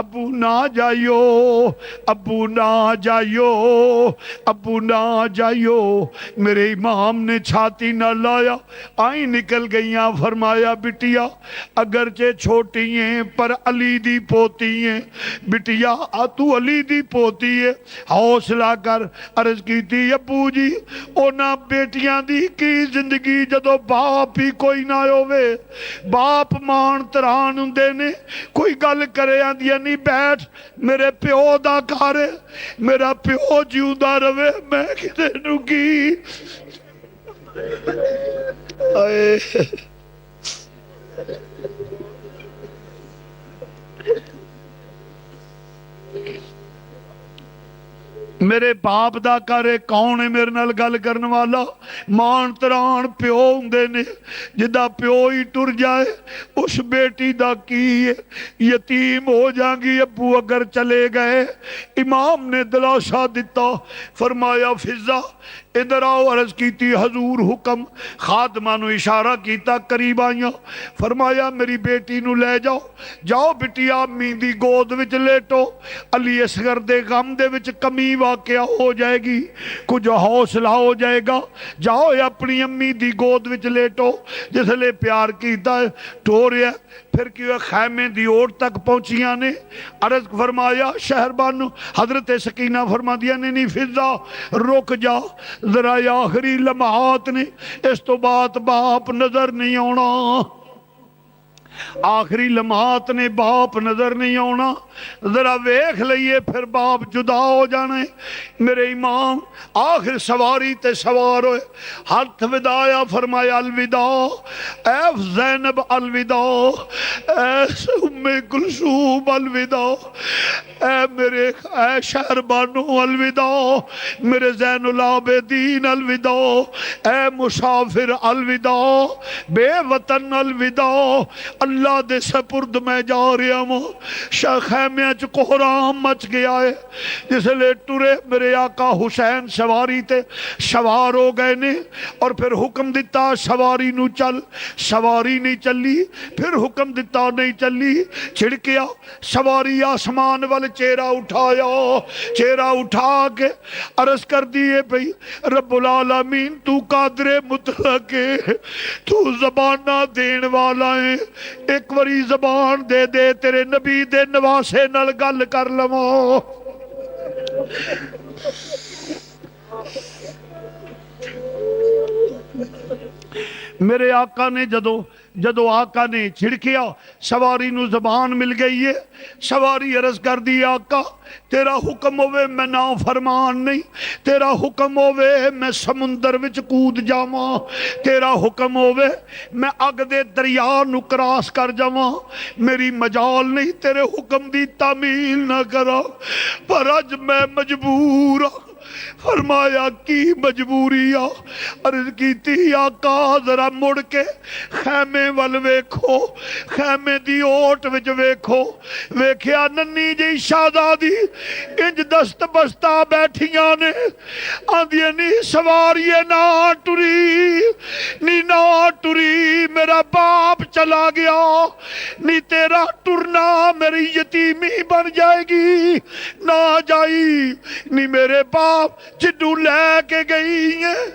ابو نہ جائیو، ابو نہ جائیو، ابو نہ جائیو۔ میرے امام نے چھاتی نہ لایا، آئیں نکل گئیاں۔ فرمایا بٹیا اگرچہ چھوٹی ہیں پر علی دی پوتی ہیں، بٹیا تو علی دی پوتی ہے، حوصلہ کر۔ عرض کی تھی ابو جی اونا بیٹیاں دی کی زندگی جدو باپ ہی کوئی نہ ہوئے، باپ مان تران ہندے نے، کوئی گل کرے آندیا نہیں بیٹھ میرے پیو دا کارے، میرا پیو جیوندہ روے، میں کدے نو کی میرے باپ دا کرے کون ہے میرے نال گل کرن والا؟ مان تران پیو ہوندے نے، جدا پیو ہی ٹر جائے اس بیٹی دا کی یتیم ہو جائیں گی۔ ابو اگر چلے گئے، امام نے دلاسا دیتا، فرمایا فضا ادھر آؤ۔ عرض کیتی حضور حکم، خادمہ نو اشارہ کیتا، قریب آئیاں، فرمایا میری بیٹی نو لے جاؤ، جاؤ بٹیا امی دی گود وچ لیٹو، علی اصغر دے غم دے وچ کمی واقعہ ہو جائے گی، کچھ حوصلہ ہو جائے گا، جاؤ اپنی امی دی گود وچ لیٹو۔ جس لئے پیار کیتا ہے ٹوریا، پھر کیوں خیمے دی اوٹ تک پہنچیاں نے۔ عرض فرمایا شہر بانو، حضرت سکینہ فرما دیا نہیں فضا رک جا ذرا، آخری لمحات نے، اس تو بات باپ نظر نہیں آنا، آخری لمحات نے باپ نظر نہیں آنا، ذرا ویکھ لئیے پھر باپ جدا ہو جانے۔ میرے امام آخر سواری تے سوار ہوئے، ہاتھ ودایا، فرمایا الوداع اے زینب الوداع، اے ام کلثوم الوداع، اے شہر بانو الوداع، میرے زین العابدین الوداع، اے مسافر الوداع، بے وطن الوداع۔ اللہ دے سپرد میں جا رہا ہوں. خیمے چ کوہرام مچ گیا ہے. جس لے ٹرے میرے آقا حسین سواری تے سوار ہو گئے نے اور پھر حکم دیتا سواری نو چل. سواری نہیں چلی. پھر حکم دیتا نہیں چلی. چھڑکیا سواری آسمان وال چہرہ اٹھایا. چہرہ اٹھا کے عرض کر دیے بھئی رب العالمین تو قادر مطلق ہے, تو زبانہ دین والا ہے, ایک وری زبان دے دے تیرے نبی دے نواسے نال گل کر لواں. میرے آقا نے جدو آقا نے چھڑکیا سواری نو زبان مل گئی ہے. سواری عرض کر دی آقا تیرا حکم ہوئے میں نا فرمان نہیں, تیرا حکم ہوئے میں سمندر وچ کود جاواں, تیرا حکم ہوئے میں اگ دے دریا نو کراس کر جاواں, میری مجال نہیں تیرے حکم دی تعمیل نہ کرا, پر اج میں مجبور ہوں. فرمایا کی مجبوری آ؟ عرض کیتی آقا ذرا مڑ کے خیمے ول ویکھو, خیمے دی اوٹ وچ ویکھو. ویکھیا ننی جی شہزادی انج دست بستہ بیٹھیاں نے, آندیاں نی سواریے نہ ٹری, نی نہ ٹری, میرا باپ چلا گیا, نی تیرا ٹرنا میری یتیمی بن جائے گی, نہ جائی نی میرے باپ جدو لے کے گئی ہیں.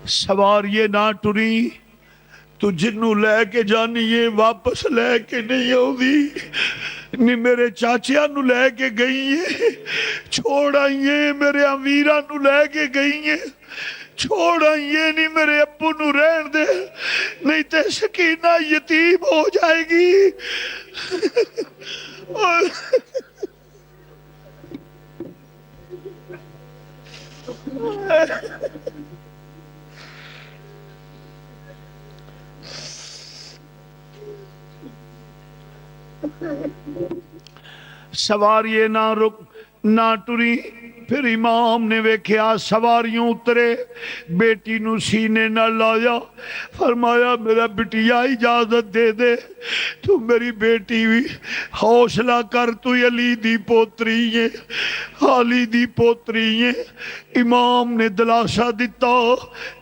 سواریے نہ ٹری, تو جنوں لے کے جانیے واپس لے کے نہیں آؤں. نی میرے چاچیاں نو لے کے گئی ہیں, چھوڑ آئیے میرے امیراں نو لے کے گئی ہیں, چھوڑ آئیے نہیں میرے ابو نو رہن دے, نہیں تے سکینہ یتیم ہو جائے گی. سواریے نہ رک نہ ٹری. پھر امام نے ویکھیا سواریوں اترے, بیٹی نو سینے نہ لایا. فرمایا میرا بٹیا اجازت دے دے, تو میری بیٹی بھی حوصلہ کر, تو علی دی پوتری ہے, علی دی پوتری ہے. امام نے دلاسا دیتا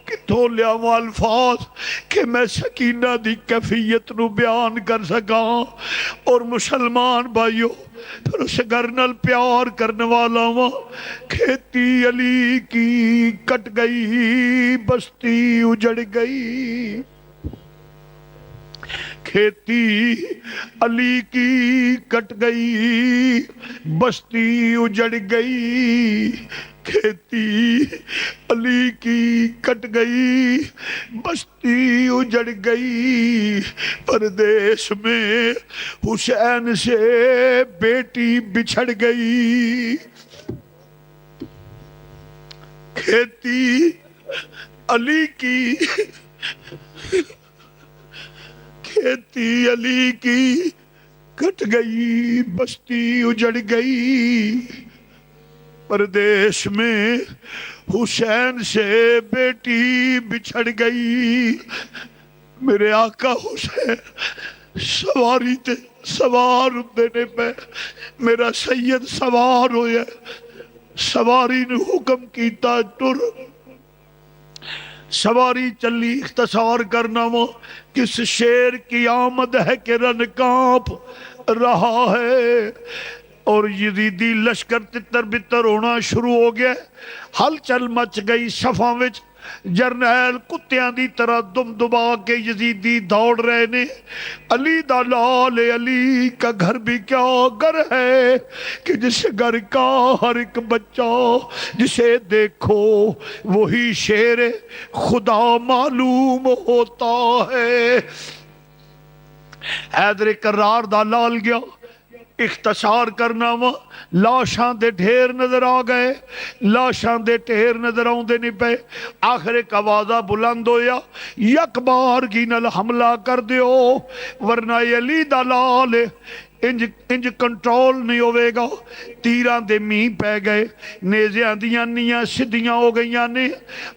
کتھوں لیاواں الفاظ کہ میں سکینہ دی کیفیت نو بیان کر سکاں. اور مسلمان بھائیو پھر اس گھر نال پیار کرنے والا ہوں. کھیتی علی کی کٹ گئی, بستی اجڑ گئی. کھیتی علی کی کٹ گئی, بستی اجڑ گئی. کھیتی علی کی کٹ گئی, بستی اجڑ گئی. پردیس میں حسین سے بیٹی بچھڑ گئی. کھیتی علی کی کھیتی علی کی کٹ گئی, بستی اجڑ گئی. پردیس میں حسین سے بیٹی بچھڑ گئی. میرے آقا حسین سواری تے سوار دینے پہ میرا سید سوار ہویا. سواری نے حکم کیتا ٹر. سواری چلی. اختصار کرنا وہ کس شیر کی آمد ہے کہ رن کانپ رہا ہے, اور یزیدی لشکر تتر بتر ہونا شروع ہو گیا. ہلچل مچ گئی صفاں وچ. جرنیل کتیاں دی طرح دم دبا کے یزیدی دوڑ رہے نے. علی دا لال, علی کا گھر بھی کیا گھر ہے کہ جس گھر کا ہر ایک بچہ جسے دیکھو وہی شیر خدا معلوم ہوتا ہے. حیدر کرار دا لال گیا, اختصار کرنا وا لاشاں دے ڈھیر نظر آ گئے لاشاں دے ڈھیر نظر آوندے نہیں پے آخر ایک آوازہ بلند ہویا یک بار کی نال حملہ کر دیو ورنہ علی دا لال انج کنٹرول نہیں ہوئے گا تیران دے می پہ گئے نیزیاں دیاں نیاں سدیاں ہو گئیاں نے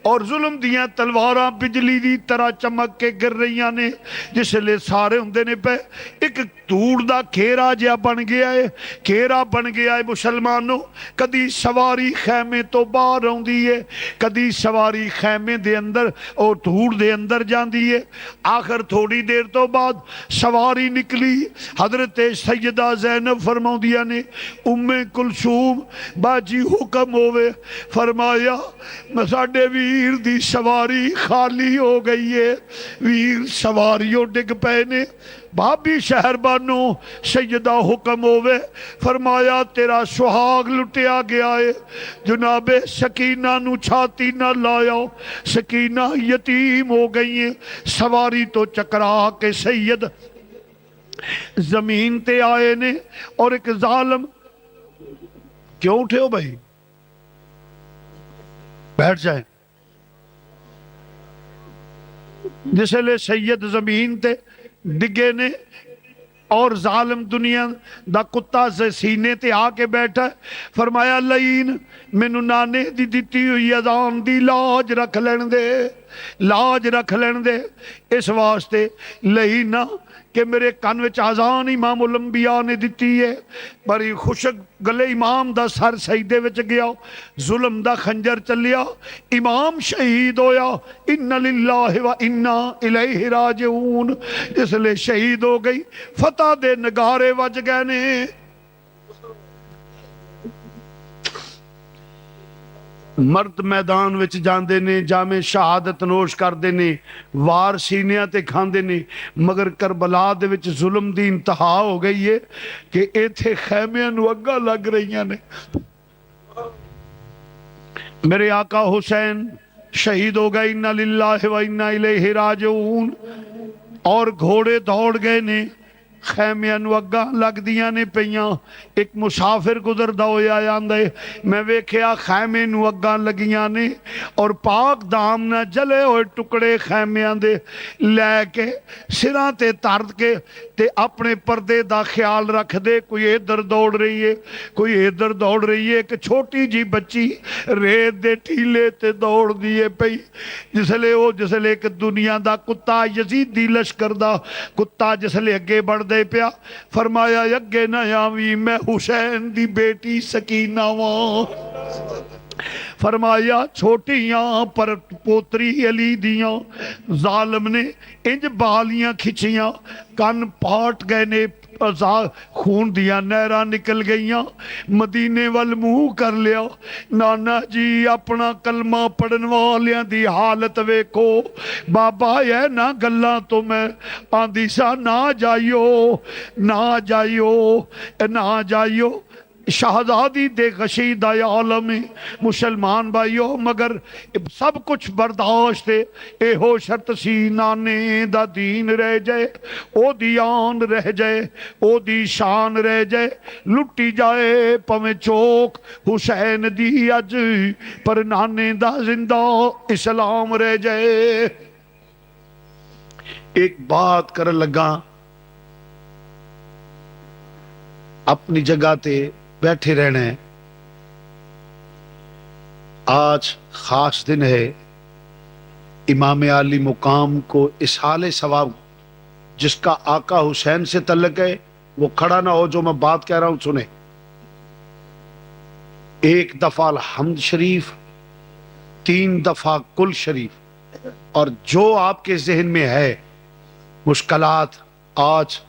اور ظلم دیاں تلواراں بجلی دی طرح چمک کے گر رہیاں نے جس لئے سارے ہوندے نے پہ ایک دور دا کھیرا جیا بن گیا ہے کھیرا بن گیا ہے مسلمانوں کدی سواری خیمے تو باہر ہوندی ہے کدی سواری خیمے دے اندر اور دور دے اندر جاندی ہے آخر تھوڑی دیر تو بعد سواری نکلی حضرت سیدہ زینب فرماؤں دیا نے ام کلثوم باجی حکم ہوئے فرمایا مساڑے ویر دی سواری خالی ہو گئی ہے ویر سواریوں ڈگ پینے بھابی شہر بانو سیدہ حکم ہوئے فرمایا تیرا سہاگ لٹیا گیا ہے جناب سکینہ نو چھاتی نہ لایا سکینہ یتیم ہو گئی ہیں سواری تو چکرا کے سید زمین تے آئے نے اور ایک ظالم کیوں اٹھے ہو بھائی بیٹھ جائیں جسے لے سید زمین تے ڈگے نے اور ظالم دنیا دا کتا سے سینے تے آ کے بیٹھا فرمایا لئین مینو نانے دی دیتی ہوئی اذان دی لاج رکھ لین دے لاج رکھ لین دے اس واسطے لئینا کہ میرے کان وچ اذان امام الانبیاء نے دیتی ہے بڑی خوشک گلے امام دا سر سجدے وچ گیا ظلم دا خنجر چلیا امام شہید ہویا ان للہ و انا الیہ راجعون اس لئے شہید ہو گئی فتح دے نگارے وج گئے نے مرد میدان وچ جاندے نے جامع شہادت نوش کردے نے وار سینیاں تے کھاندے نے مگر کربلا دے وچ ظلم دی انتہا ہو گئی ہے کہ ایتھے خیمیاں نو اگا لگ رہیاں نے میرے آقا حسین شہید ہو گئے انا للہ و انا الیہ راجعون اور گھوڑے دوڑ گئے نے خیمیاں نو اگا لگ دیاں نے پیاں ایک مسافر گزردہ ہویا آندے میں ویکھیا خیمے نو اگا لگیاں نے اور پاک دام نہ جلے ہوئے ٹکڑے خیمیاں دے لے کے سراں تے ترد کے تے اپنے پردے دا خیال رکھ دے کوئی ادھر دوڑ رہی ہے کوئی ادھر دوڑ رہی ہے ایک چھوٹی جی بچی ریت دے ٹھیلے تے دوڑ دیے پئی جس لے ایک دنیا دا کتا یزید دی لشکر دا کتا جس لے اگے بڑھ دے پیا فرمایا اگے نہ آویں میں حسین دی بیٹی سکینہ واں فرمایا چھوٹیاں پر پوتری علی دیاں ظالم نے انج بالیاں کھچیاں کن پاٹ گئے نے خون دیا نہراں نکل گئیاں مدینے وال منہ کر لیا نانا جی اپنا کلمہ پڑھن والیاں دی حالت ویکھو بابا یہ نہ گلاں تو میں آندی سا نہ جائیو شہزادی دے غشید عالم مسلمان بھائیو مگر سب کچھ برداشت اے ہو شرط سی نانے دا دین رہ جائے او دی آن رہ جائے او دی شان رہ جائے لٹی جائے پویں چوک حسین دی اج پر نانے دا زندہ اسلام رہ جائے ایک بات کر لگا اپنی جگہ تے بیٹھے رہنا ہے آج خاص دن ہے امام عالی مقام کو اسحال ثواب جس کا آقا حسین سے تعلق ہے وہ کھڑا نہ ہو جو میں بات کہہ رہا ہوں سنیں ایک دفعہ الحمد شریف 3 دفعہ کل شریف اور جو آپ کے ذہن میں ہے مشکلات آج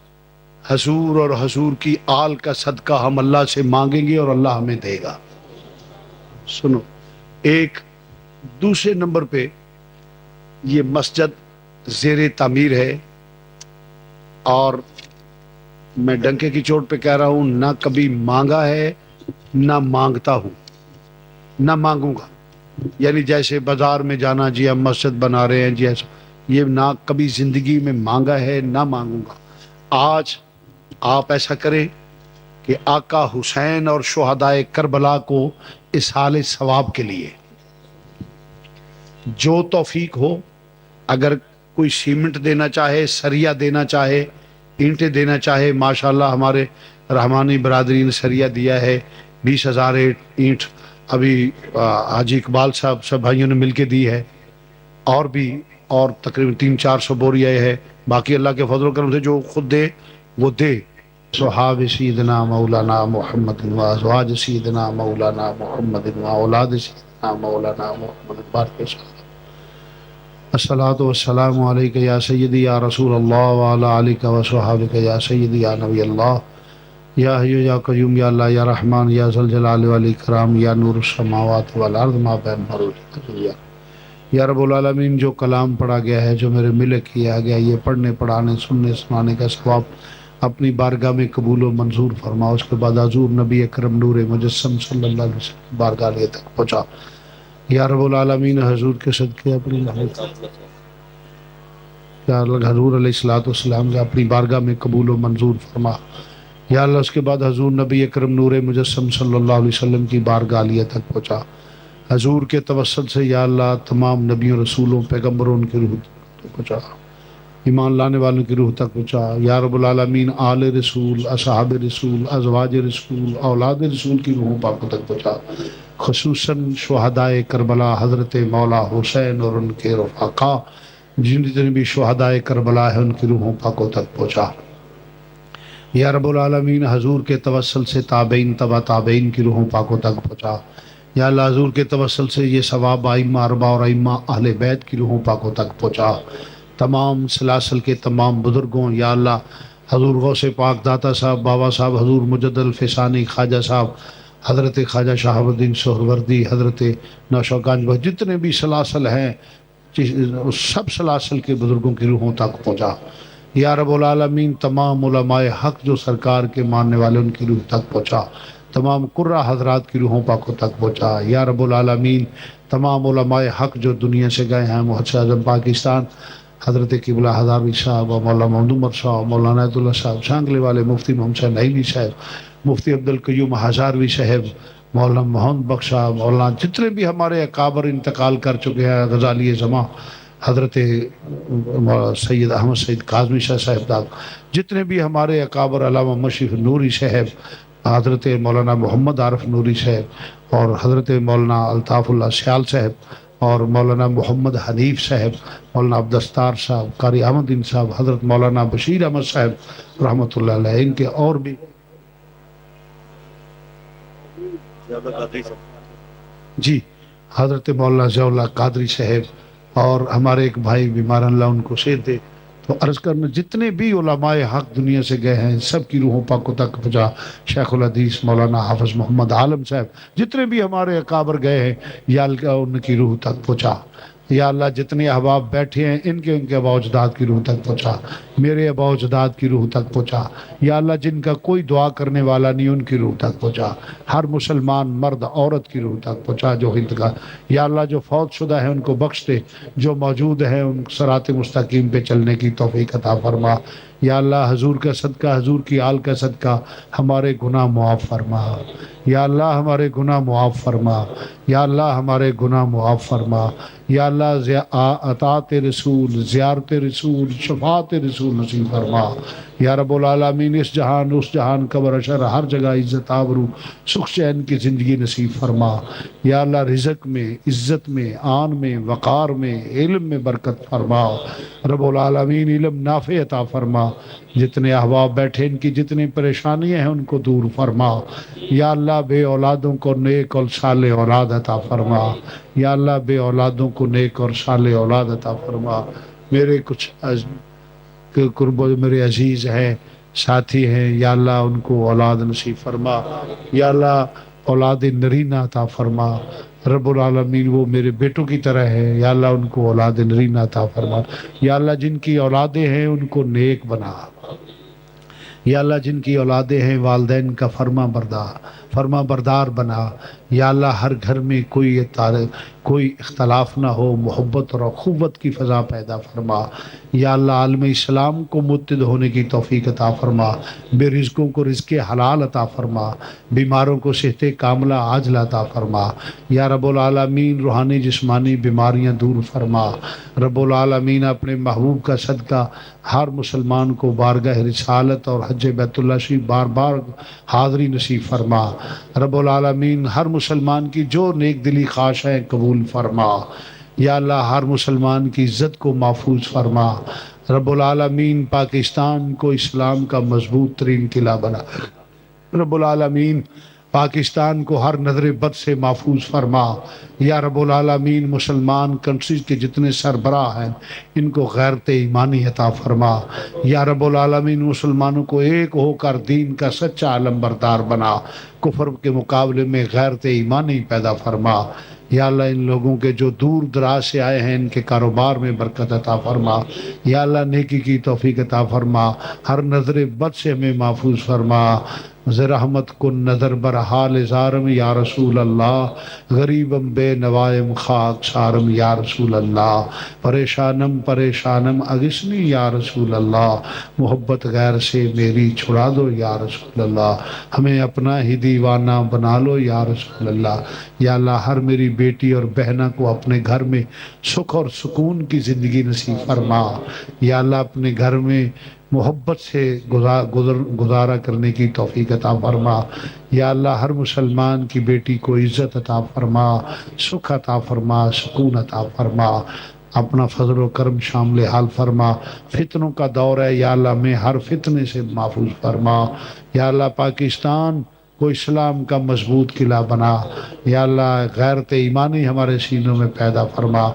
حضور اور حضور کی آل کا صدقہ ہم اللہ سے مانگیں گے اور اللہ ہمیں دے گا سنو ایک دوسرے نمبر پہ یہ مسجد زیر تعمیر ہے اور میں ڈنکے کی چوٹ پہ کہہ رہا ہوں نہ کبھی مانگا ہے نہ مانگتا ہوں نہ مانگوں گا یعنی جیسے بازار میں جانا جی ہم مسجد بنا رہے ہیں جی ایسا یہ نہ کبھی زندگی میں مانگا ہے نہ مانگوں گا آج آپ ایسا کریں کہ آقا حسین اور شہدائے کربلا کو اصحال ثواب کے لیے جو توفیق ہو، اگر کوئی سیمنٹ دینا چاہے، سریا دینا چاہے، اینٹیں دینا چاہے، ماشاءاللہ ہمارے رحمانی برادری نے سریا دیا ہے 20,000 اینٹ ابھی حاجی اقبال صاحب سب بھائیوں نے مل کے دی ہے، اور تقریباً 300-400 بوریا ہے، باقی اللہ کے فضل و کرم سے جو خود دے وہ دے۔ صحاب سیدنا مولانا محمد و ازواج سیدنا مولانا محمد و اولاد سیدنا مولانا محمد بارک الصلاۃ والسلام علیک یا سیدی یا رسول اللہ وعلی آلک و صحابک یا سیدی یا نبی اللہ یا حی یا قیوم یا اللہ یا رحمان یا ذل جلال والاکرام یا نور السماوات والارض ما بین مروج یا رب العالمین، جو کلام پڑھا گیا ہے، جو میرے ملک کیا گیا، یہ پڑھنے پڑھانے سننے سنانے کا ثواب اپنی بارگاہ میں قبول و منظور فرما۔ اس کے بعد حضور نبی اکرم نور مجسم صلی اللہ علیہ وسلم بارگاہ لے تک پہنچا۔ یا رب العالمین، حضور کے صدقے اپنی یا اللہ حضور علیہ الصلوۃ والسلام کا اپنی بارگاہ میں قبول و منظور فرما۔ یا اللہ اس کے بعد حضور نبی اکرم نور مجسم صلی اللہ علیہ وسلم کی بارگاہ عالیہ تک پہنچا۔ حضور کے توسل سے یا اللہ تمام نبیوں رسولوں پیغمبروں کی روح تک پہنچا، ایمان لانے والوں کی روح تک پہنچا۔ یا رب العالمین، آل رسول، اصحاب رسول، ازواج رسول، اولاد رسول کی روحوں پاکوں تک پہنچا، خصوصاً شہدائے کربلا حضرت مولا حسین اور ان کے رفقا جتنے بھی شہدائے کربلا ہیں ان کی روحوں پاکوں تک پہنچا۔ یا رب العالمین، حضور کے توسل سے تابعین تبع تابعین کی روحوں پاکوں تک پہنچا۔ یا اللہ حضور کے توسل سے یہ ثواب ائمہ اربعہ اور ائمہ اہل بیت کی روحوں پاکوں تک پہنچا، تمام سلاسل کے تمام بزرگوں۔ یا اللہ حضور غوث پاک داتا صاحب، بابا صاحب حضور مجد الفسانی، خواجہ صاحب حضرت خواجہ شہاب الدین سہروردی، حضرت نوشہر گنج، جتنے بھی سلاسل ہیں سب سلاسل کے بزرگوں کی روحوں تک پہنچا۔ یا رب العالمین، تمام علماء حق جو سرکار کے ماننے والے ان کی روح تک پہنچا، تمام قرہ حضرات کی روحوں پاکوں تک پہنچا۔ یا رب العالمین، تمام علماء حق جو دنیا سے گئے ہیں، محدث اعظم پاکستان حضرت قبلہ ہزاروی صاحب اور مولانا محمد عمر صاحب، مولانا عید اللہ صاحب شانگلے والے، مفتی محمد صاحب نعیمی صاحب، مفتی عبدالقیوم ہزاروی صاحب، مولانا محمد بخش صاحب، مولانا جتنے بھی ہمارے اکابر انتقال کر چکے ہیں، غزالی زماں حضرت سید احمد سید کاظمی شاہ صاحب تک، جتنے بھی ہمارے اکابر، علامہ مشرف نوری صاحب، حضرت مولانا محمد عارف نوری صاحب، اور حضرت مولانا الطاف اللہ سیال صاحب، اور مولانا محمد حنیف صاحب، مولانا عبدالستار صاحب، قاری احمد دین صاحب، حضرت مولانا بشیر احمد صاحب رحمۃ اللہ علیہ، ان کے اور بھی جی حضرت مولانا ضیاء اللہ قادری صاحب، اور ہمارے ایک بھائی بیمار اللہ ان کو صحت دے۔ تو عرض کرنا، جتنے بھی علماء حق دنیا سے گئے ہیں سب کی روحوں پاکوں تک پہنچا۔ شیخ الحدیث مولانا حافظ محمد عالم صاحب، جتنے بھی ہمارے اکابر گئے ہیں یا اللہ ان کی روح تک پہنچا۔ یا اللہ جتنے احباب بیٹھے ہیں ان کے آباء و اجداد کی روح تک پہنچا، میرے آباء و اجداد کی روح تک پہنچا۔ یا اللہ جن کا کوئی دعا کرنے والا نہیں ان کی روح تک پہنچا، ہر مسلمان مرد عورت کی روح تک پہنچا جو انتقال۔ یا اللہ جو فوت شدہ ہیں ان کو بخش دے، جو موجود ہیں ان صراط مستقیم پہ چلنے کی توفیق عطا فرما۔ یا اللہ حضور کا صدقہ، حضور کی آل کا صدقہ ہمارے گناہ معاف فرما۔ یا اللہ ہمارے گناہ معاف فرما۔ یا اللہ ہمارے گناہ معاف فرما۔ یا اللہ اطاعت رسول، زیارت رسول، شفاعت رسول نصیب فرما۔ یا رب العالمین، اس جہان اس جہان قبر اشر ہر جگہ عزت آبرو سکھ چین کی زندگی نصیب فرما۔ یا اللہ رزق میں، عزت میں، آن میں، وقار میں، علم میں برکت فرما۔ رب العالمین علم نافع عطا فرما۔ جتنے احباب بیٹھے ان کی جتنی پریشانیاں ہیں ان کو دور فرما۔ یا اللہ بے اولادوں کو نیک اور صالح اولاد عطا فرما۔ یا اللہ بے اولادوں کو نیک اور صالح اولاد عطا فرما۔ میرے کچھ قرب میرے عزیز ہیں، ساتھی ہیں، یا اللہ ان کو اولاد نصیب فرما۔ یا اللہ اولاد نرینہ عطا فرما۔ رب العالمین وہ میرے بیٹوں کی طرح ہے، یا اللہ ان کو اولاد نرینہ عطا فرما۔ یا اللہ جن کی اولادیں ہیں ان کو نیک بنا۔ یا اللہ جن کی اولادیں ہیں والدین کا فرما بردار فرما بردار بنا یا اللہ، ہر گھر میں کوئی اختلاف نہ ہو، محبت اور اخوت کی فضا پیدا فرما یا اللہ، عالم اسلام کو متحد ہونے کی توفیق عطا فرما، بے رزقوں کو رزق حلال عطا فرما، بیماروں کو صحت کاملہ عاجلہ عطا فرما یا رب العالمین، روحانی جسمانی بیماریاں دور فرما رب العالمین، اپنے محبوب کا صدقہ ہر مسلمان کو بارگاہ رسالت اور حج بیت اللہ شریف بار بار حاضری نصیب فرما رب العالمین، ہر مسلمان کی جو نیک دلی خواہش ہے قبول فرما یا اللہ، ہر مسلمان کی عزت کو محفوظ فرما رب العالمین، پاکستان کو اسلام کا مضبوط ترین قلعہ بنا رب العالمین، پاکستان کو ہر نظر بد سے محفوظ فرما یا رب العالمین، مسلمان کنٹریز کے جتنے سربراہ ہیں ان کو غیرت ایمانی عطا فرما یا رب العالمین، مسلمانوں کو ایک ہو کر دین کا سچا علم بردار بنا، کفر کے مقابلے میں غیرت ایمانی پیدا فرما یا اللہ، ان لوگوں کے جو دور دراز سے آئے ہیں ان کے کاروبار میں برکت عطا فرما یا اللہ، نیکی کی توفیق عطا فرما، ہر نظر بد سے ہمیں محفوظ فرما، رحمت کن نظر بر حال زارم یا رسول اللہ، غریبم بے نوائم خاک سارم یا رسول اللہ، پریشانم اغثنی یا رسول اللہ، محبت غیر سے میری چھڑا دو یا رسول اللہ، ہمیں اپنا ہی دیوانہ بنا لو یا رسول اللہ یا اللہ، ہر میری بیٹی اور بہنہ کو اپنے گھر میں سکھ اور سکون کی زندگی نصیب فرما یا اللہ، اپنے گھر میں محبت سے گزارا کرنے کی توفیق عطا فرما یا اللہ، ہر مسلمان کی بیٹی کو عزت عطا فرما، سکھ عطا فرما، سکون عطا فرما، اپنا فضل و کرم شامل حال فرما، فتنوں کا دور ہے یا اللہ، میں ہر فتنے سے محفوظ فرما یا اللہ، پاکستان کو اسلام کا مضبوط قلعہ بنا یا اللہ، غیرت ایمانی ہمارے سینوں میں پیدا فرما